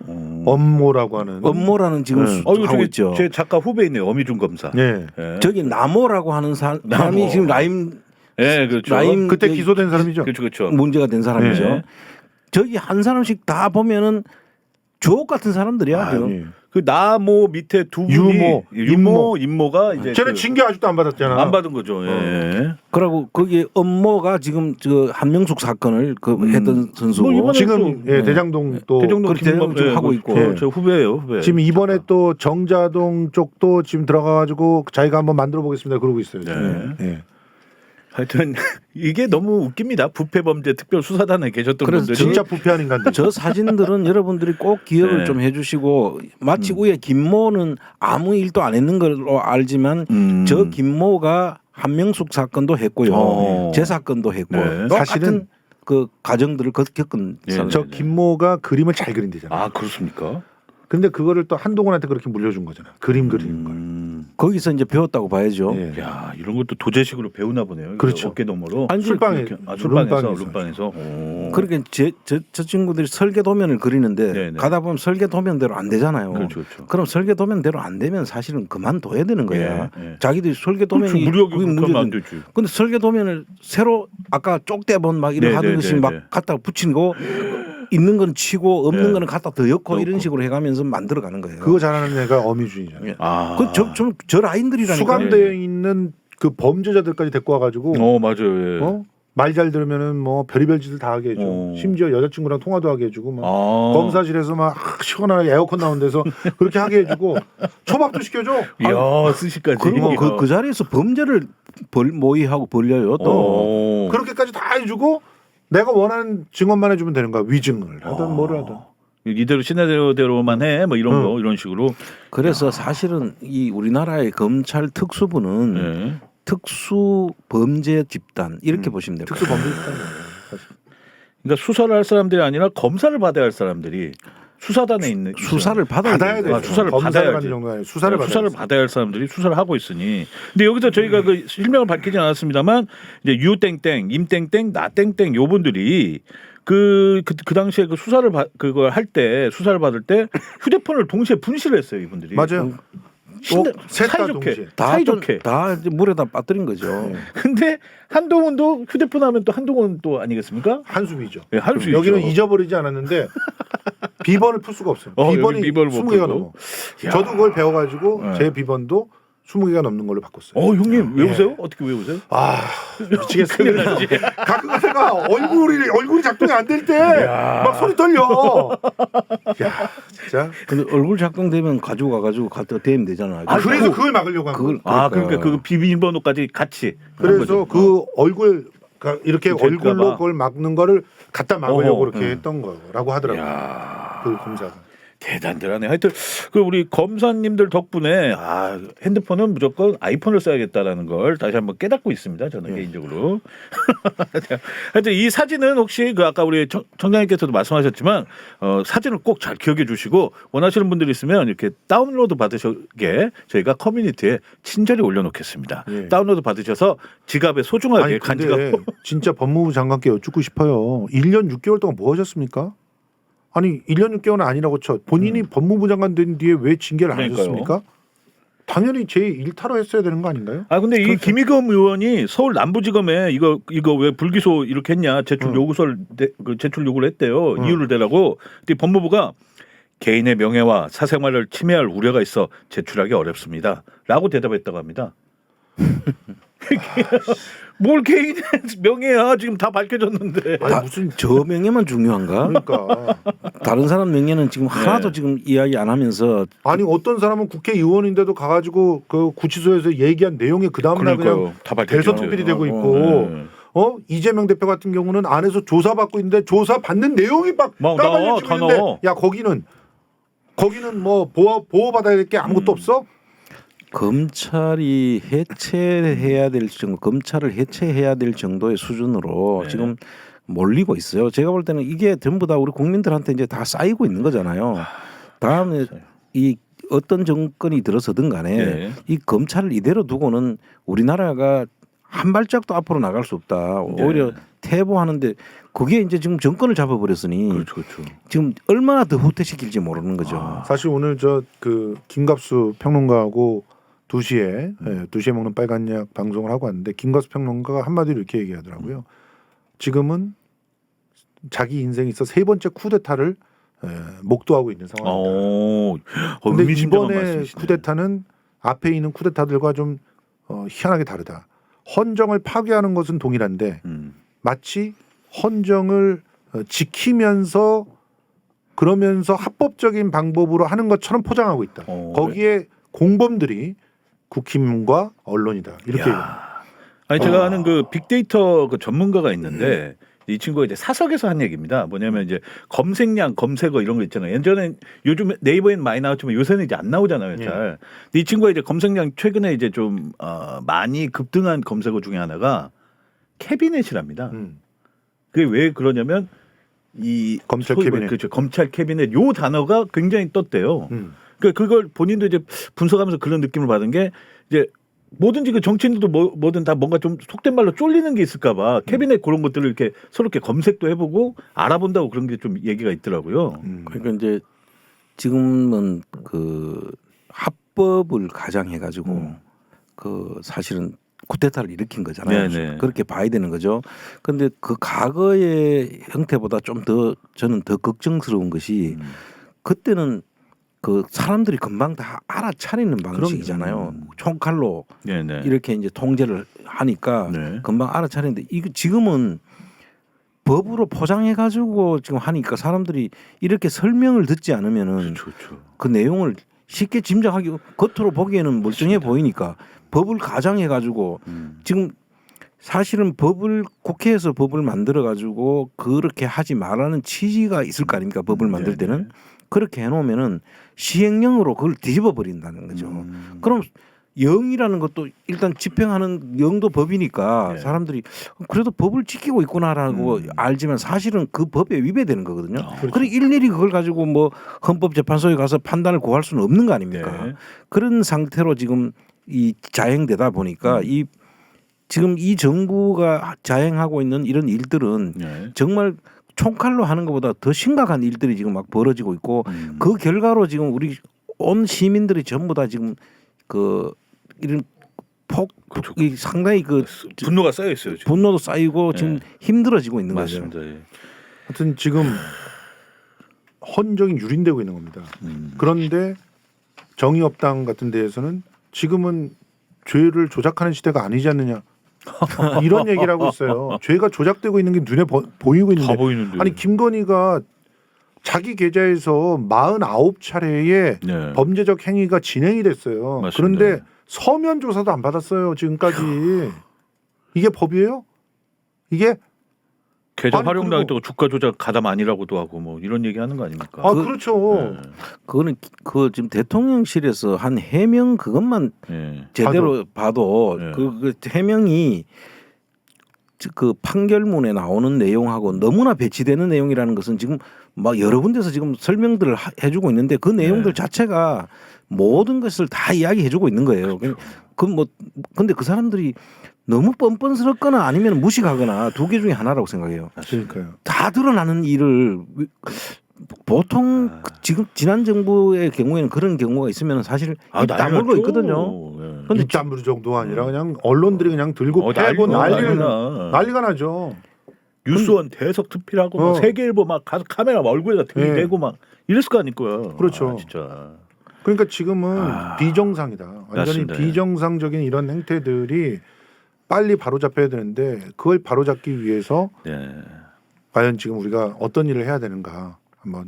업모라고 하는 업모라는 지금 하고 있죠. 제 작가 후배이네요. 어미준 검사. 네. 저기 남모라고 하는 사람이 지금 라임 네, 그렇죠. 라임 그때 기소된 사람이죠. 그렇죠. 문제가 된 사람이죠. 네. 저기 한 사람씩 다 보면은 주옥 같은 사람들이야. 지금. 아니. 그 나모 밑에 두 분이 유모. 임모가 이제 쟤는 징계 아직도 안 받았잖아. 안 받은 거죠. 예. 그러고 거기 엄모가 지금 저 한명숙 사건을 그 했던 선수고 뭐 이번에 지금 또, 예, 대장동 또 대정동 그렇게 대장동 지금 하고 있고. 저 후배예요, 후배. 지금 이번에 또 정자동 쪽도 지금 들어가가지고 자기가 한번 만들어 보겠습니다. 그러고 있어요. 지금. 네. 예. 하여튼 이게 너무 웃깁니다. 부패범죄 특별수사단에 계셨던 그래서 분들이 진짜 부패한 인간들. 저 사진들은 여러분들이 꼭 기억을 네. 좀 해주시고 마치 위에 김모는 아무 일도 안 했는 걸로 알지만 저 김모가 한명숙 사건도 했고요, 제 사건도 했고 네. 똑같은 사실은 그 과정들을 겪은 네. 사람. 저 김모가 그림을 잘 그린대잖아. 아 그렇습니까? 근데 그거를 또 한동훈한테 그렇게 물려준 거잖아. 그림 그리는 걸. 거기서 이제 배웠다고 봐야죠. 예. 야 이런 것도 도제식으로 배우나 보네요. 그렇죠. 어깨 너머로. 아니, 술방에 술방에서 룸방에서. 룸방에서. 오. 그러니까 저 친구들이 설계 도면을 그리는데 네네. 가다 보면 설계 도면대로 안 되잖아요. 그렇죠, 그렇죠. 그럼 설계 도면대로 안 되면 사실은 그만둬야 되는 거야. 예, 예. 자기들이 설계 도면이 무력이 그게 그러면 안 문제든- 되지. 근데 설계 도면을 새로 아까 쪽대본 막 이런 네, 하던 네, 것이 네, 막 네. 갖다 붙이는 거 있는 건 치고 없는 네. 거는 갖다 더 엮고 이런 넣고. 식으로 해가면서 만들어가는 거예요. 그거 잘하는 애가 어미준이잖아요. 아. 그저 라인들이라니까. 수감되어 있는 그 범죄자들까지 데리고 와가지고 맞아요. 예. 말 잘 들으면은 뭐 별의별 짓을 다 하게 해줘. 심지어 여자친구랑 통화도 하게 해주고 막 검사실에서 막 시원하게 에어컨 나온 데서 그렇게 하게 해주고 초밥도 시켜줘. 이야 스시까지. 그리고 그 자리에서 범죄를 모의하고 벌려요 또. 그렇게까지 다 해주고 내가 원하는 증언만 해주면 되는 거야. 위증을 하든 뭐를 하든. 이대로 시나리오대로만 해. 뭐 이런 거 이런 식으로. 그래서 사실은 이 우리나라의 검찰 특수부는 예. 특수 범죄 집단 이렇게 보시면 돼요. 특수 범죄 집단. 그러니까 수사를 할 사람들이 아니라 검사를 받아야 할 사람들이 수사단에 있는 수사를 받아야 받아야 돼. 수사를 검사를 받아야지. 받는 정도 아니라 수사를 받아야 할 사람들이 수사를 하고 있으니. 근데 여기서 저희가 그 실명을 밝히지 않았습니다만 이제 유땡땡, 임땡땡, 나땡땡 요분들이 그 당시에 그 수사를 그걸 할 때 수사를 받을 때 휴대폰을 동시에 분실을 했어요 이분들이. 맞아요. 셋다 동시에. 사이좋게. 다 이제 물에다 빠뜨린 거죠. 근데 한동훈도 휴대폰 하면 또 한동훈 또 아니겠습니까? 한숨이죠. 예, 한숨이죠. 여기는 잊어버리지 않았는데 비번을 풀 수가 없어요. 여기 비번이 비번을 못 20개가 풀고. 넘어. 야. 저도 그걸 배워가지고 네. 제 비번도 20개가 넘는 걸로 바꿨어요. 형님 외우세요? 어떻게 외우세요? 아 미치겠어요. 가끔 가다가 얼굴이 작동이 안 될 때 막 소리 떨려. 야 진짜. 근데 얼굴 작동되면 가지고 가가지고 갖다 대면 되잖아요. 그래서 그걸 막으려고 한 거예요. 그러니까 그 비밀번호까지 같이. 한 그래서 거죠. 그 얼굴 이렇게 될까 얼굴로 봐. 그걸 막는 거를 갖다 막으려고 어허, 그렇게 했던 거라고 하더라고요. 야. 그 검사가. 대단하네. 하여튼 그 우리 검사님들 덕분에 핸드폰은 무조건 아이폰을 써야겠다라는 걸 다시 한번 깨닫고 있습니다. 저는 개인적으로. 하여튼 이 사진은 혹시 그 아까 우리 청장님께서도 말씀하셨지만 사진을 꼭 잘 기억해 주시고 원하시는 분들이 있으면 이렇게 다운로드 받으시게 저희가 커뮤니티에 친절히 올려놓겠습니다. 예. 다운로드 받으셔서 지갑에 소중하게 아니 간직하고. 근데 진짜 법무부 장관께 여쭙고 싶어요. 1년 6개월 동안 뭐 하셨습니까? 아니 1년 6개월은 아니라고 쳐. 본인이 법무부 장관 된 뒤에 왜 징계를 안 그러니까요. 하셨습니까? 당연히 제 일타로 했어야 되는 거 아닌가요? 근데 이 김의겸 의원이 서울 남부지검에 이거 왜 불기소 이렇게 했냐 제출 요구서를 제출 요구를 했대요. 이유를 대라고. 근데 법무부가 개인의 명예와 사생활을 침해할 우려가 있어 제출하기 어렵습니다.라고 대답했다고 합니다. 뭘 개인의 명예야 지금 다 밝혀졌는데. 아니 무슨 저 명예만 중요한가? 그러니까 다른 사람 명예는 지금 하나도 지금 이야기 안 하면서 아니 어떤 사람은 국회의원인데도 가가지고 그 구치소에서 얘기한 내용이 그 다음날 그냥 다 밝혀졌죠. 대서특필이 되고 있고 이재명 대표 같은 경우는 안에서 조사받고 있는데 조사받는 내용이 막 나와, 까발려지고 다 있는데 나와. 야 거기는 뭐 보호받아야 될 게 아무것도 없어? 검찰이 해체해야 될 정도, 검찰을 해체해야 될 정도의 수준으로 지금 몰리고 있어요. 제가 볼 때는 이게 전부 다 우리 국민들한테 이제 다 쌓이고 있는 거잖아요. 다음에 이 어떤 정권이 들어서든 간에 이 검찰을 이대로 두고는 우리나라가 한 발짝도 앞으로 나갈 수 없다. 오히려 퇴보하는데 그게 이제 지금 정권을 잡아버렸으니 그렇죠. 지금 얼마나 더 후퇴시킬지 모르는 거죠. 사실 오늘 그 김갑수 평론가하고 2시에 먹는 빨간약 방송을 하고 왔는데 김갑수 평론가가 한마디로 이렇게 얘기하더라고요. 지금은 자기 인생에 있어 세 번째 쿠데타를 목도하고 있는 상황입니다. 근데 이번에 쿠데타는 앞에 있는 쿠데타들과 좀 희한하게 다르다. 헌정을 파괴하는 것은 동일한데 마치 헌정을 지키면서 그러면서 합법적인 방법으로 하는 것처럼 포장하고 있다. 거기에 공범들이 국힘과 언론이다. 이렇게 얘기합니다. 아니 제가 아는 그 빅데이터 그 전문가가 있는데 이 친구가 이제 사석에서 한 얘기입니다. 뭐냐면 이제 검색량, 검색어 이런 거 있잖아요. 예전에 요즘 네이버에는 많이 나왔지만 요새는 이제 안 나오잖아요, 잘. 근데 이 친구가 이제 검색량 최근에 이제 좀 많이 급등한 검색어 중에 하나가 캐비넷이랍니다. 그게 왜 그러냐면 이 검찰 캐비넷, 그렇죠. 검찰 캐비넷 요 단어가 굉장히 떴대요. 그러니까 그걸 본인도 이제 분석하면서 그런 느낌을 받은 게 이제 뭐든지 그 정치인들도 뭐든 다 뭔가 좀 속된 말로 쫄리는 게 있을까봐 캐비넷 그런 것들을 이렇게 서로 이렇게 검색도 해보고 알아본다고 그런 게 좀 얘기가 있더라고요. 그러니까 이제 지금은 그 합법을 가장해가지고 그 사실은 쿠데타를 일으킨 거잖아요. 네네. 그렇게 봐야 되는 거죠. 그런데 그 과거의 형태보다 좀 더 저는 더 걱정스러운 것이 그때는 그 사람들이 금방 다 알아차리는 방식이잖아요. 총칼로 네네. 이렇게 이제 통제를 하니까 네. 금방 알아차리는데 이거 지금은 법으로 포장해 가지고 지금 하니까 사람들이 이렇게 설명을 듣지 않으면은 그렇죠. 그 내용을 쉽게 짐작하기 겉으로 보기에는 멀쩡해 보이니까 법을 가장해 가지고 지금 사실은 법을 국회에서 법을 만들어 가지고 그렇게 하지 말라는 취지가 있을 거 아닙니까? 법을 만들 때는 그렇게 해놓으면은 시행령으로 그걸 뒤집어 버린다는 거죠. 그럼 영이라는 것도 일단 집행하는 영도 법이니까 사람들이 그래도 법을 지키고 있구나라고 알지만 사실은 그 법에 위배되는 거거든요. 그래 일일이 그걸 가지고 뭐 헌법재판소에 가서 판단을 구할 수는 없는 거 아닙니까? 네. 그런 상태로 지금 이 자행되다 보니까 이 지금 이 정부가 자행하고 있는 이런 일들은 정말 총칼로 하는 것보다 더 심각한 일들이 지금 막 벌어지고 있고 그 결과로 지금 우리 온 시민들이 전부 다 지금 그 이런 이 상당히 그 분노가 쌓여 있어요. 지금. 분노도 쌓이고 지금 힘들어지고 있는 맞습니다. 거죠. 예. 하여튼 지금 헌정이 유린되고 있는 겁니다. 그런데 정의업당 같은 데에서는 지금은 죄를 조작하는 시대가 아니지 않느냐 이런 얘기를 하고 있어요. 죄가 조작되고 있는 게 눈에 보이고 있는데 다 보이는데. 아니 김건희가 자기 계좌에서 49차례의 네. 범죄적 행위가 진행이 됐어요. 맞습니다. 그런데 서면 조사도 안 받았어요. 지금까지. 이게 법이에요? 이게 계좌 아니, 활용당했다고 주가 조작 가담 아니라고도 하고 뭐 이런 얘기하는 거 아닙니까? 그렇죠. 네. 그거는 그 지금 대통령실에서 한 해명 그것만 네. 제대로 봐도 네. 그 해명이 그 판결문에 나오는 내용하고 너무나 배치되는 내용이라는 것은 지금 막 여러 군데서 지금 설명들을 해주고 있는데 그 내용들 자체가 모든 것을 다 이야기해주고 있는 거예요. 그 뭐 근데 그 사람들이 너무 뻔뻔스럽거나 아니면 무식하거나 두 개 중에 하나라고 생각해요. 그러니까요. 다 드러나는 일을 보통 지금 지난 정부의 경우에는 그런 경우가 있으면 사실 입 다물고 있거든요. 근데 입 다물 정도가 아니라 그냥 언론들이 그냥 들고 패고 난리가 나죠. 뉴스원 대석 특필하고 막 세계일보 막 가서 카메라 막 얼굴에다 대고 막 이랬을 거 아닐까요? 그렇죠. 진짜. 그러니까 지금은 비정상이다. 완전히 맞습니다. 비정상적인 이런 행태들이 빨리 바로잡혀야 되는데 그걸 바로잡기 위해서 과연 지금 우리가 어떤 일을 해야 되는가 한번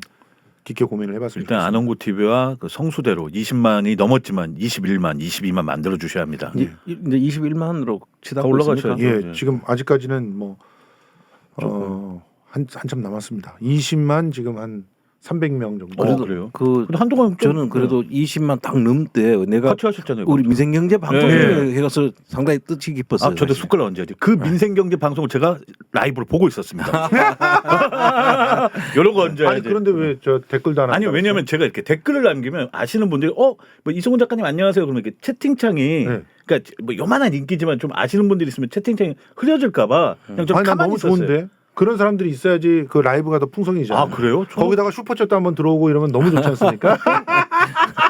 깊게 고민을 해봤습니다. 일단 안홍구 TV와 그 성수대로 20만이 넘었지만 21만, 22만 만들어 주셔야 합니다. 이제 21만으로 치닫고 올라가셔야 있습니까? 예, 지금 아직까지는 뭐 한참 남았습니다. 20만 지금 한 300명 정도. 그래도 그래요? 그 한동안 저는 그래도 20만 딱 넘때 내가 같이 하셨잖아요. 우리 민생경제 방송에 해가서 상당히 뜻이 깊었어요. 아, 저도 숟가락 얹어야지. 그 민생경제 방송을 제가 라이브로 보고 있었습니다. 이런 거 얹어야지. 아니 그런데 왜 저 댓글도 안 아니 왜냐면 제가 이렇게 댓글을 남기면 아시는 분들이 뭐 이성훈 작가님 안녕하세요 그러면 이렇게 채팅창이 그러니까 뭐 요만한 인기지만 좀 아시는 분들이 있으면 채팅창이 흐려질까봐 그냥 좀 아니 난 가만히 너무 있었어요. 좋은데 그런 사람들이 있어야지 그 라이브가 더 풍성이잖아요. 아 그래요? 거기다가 슈퍼챗도 한번 들어오고 이러면 너무 좋지 않습니까?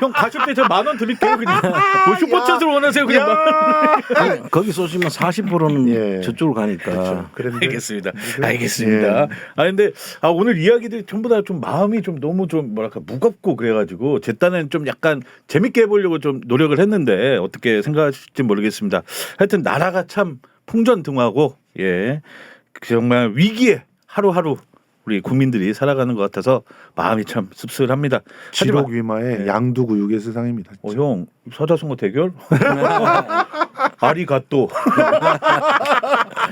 형 가실 때 저 10,000원 드릴게요. 그냥 뭐 슈퍼챗으로 원하세요. 그냥 아니, 거기 쏘시면 40%는 예. 저쪽으로 가니까. 그렇죠. 그런데 알겠습니다. 알겠습니다. 아 근데 오늘 이야기들이 전부 다 좀 마음이 좀 너무 좀 뭐랄까 무겁고 그래가지고 제 딴엔 좀 약간 재밌게 해보려고 좀 노력을 했는데 어떻게 생각하실지 모르겠습니다. 하여튼 나라가 참 풍전등화고 예 정말 위기에 하루하루 우리 국민들이 살아가는 것 같아서 마음이 참 씁쓸합니다. 하지만 지록위마의 양두구육의 세상입니다. 형 사자성어 대결? 아리가또.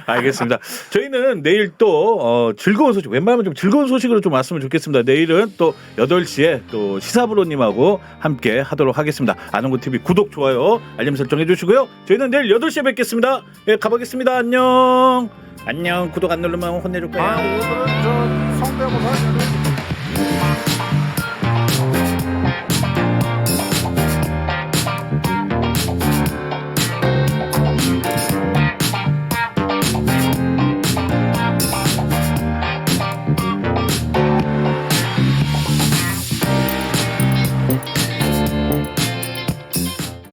알겠습니다. 저희는 내일 또 즐거운 소식, 웬만하면 좀 즐거운 소식으로 좀 왔으면 좋겠습니다. 내일은 또 8시에 또 시사브로님하고 함께 하도록 하겠습니다. 아는고TV 구독, 좋아요, 알림 설정 해주시고요. 저희는 내일 8시에 뵙겠습니다. 예, 가보겠습니다. 안녕. 안녕. 구독 안 누르면 혼내줄 거야. 오늘은 저 성대모사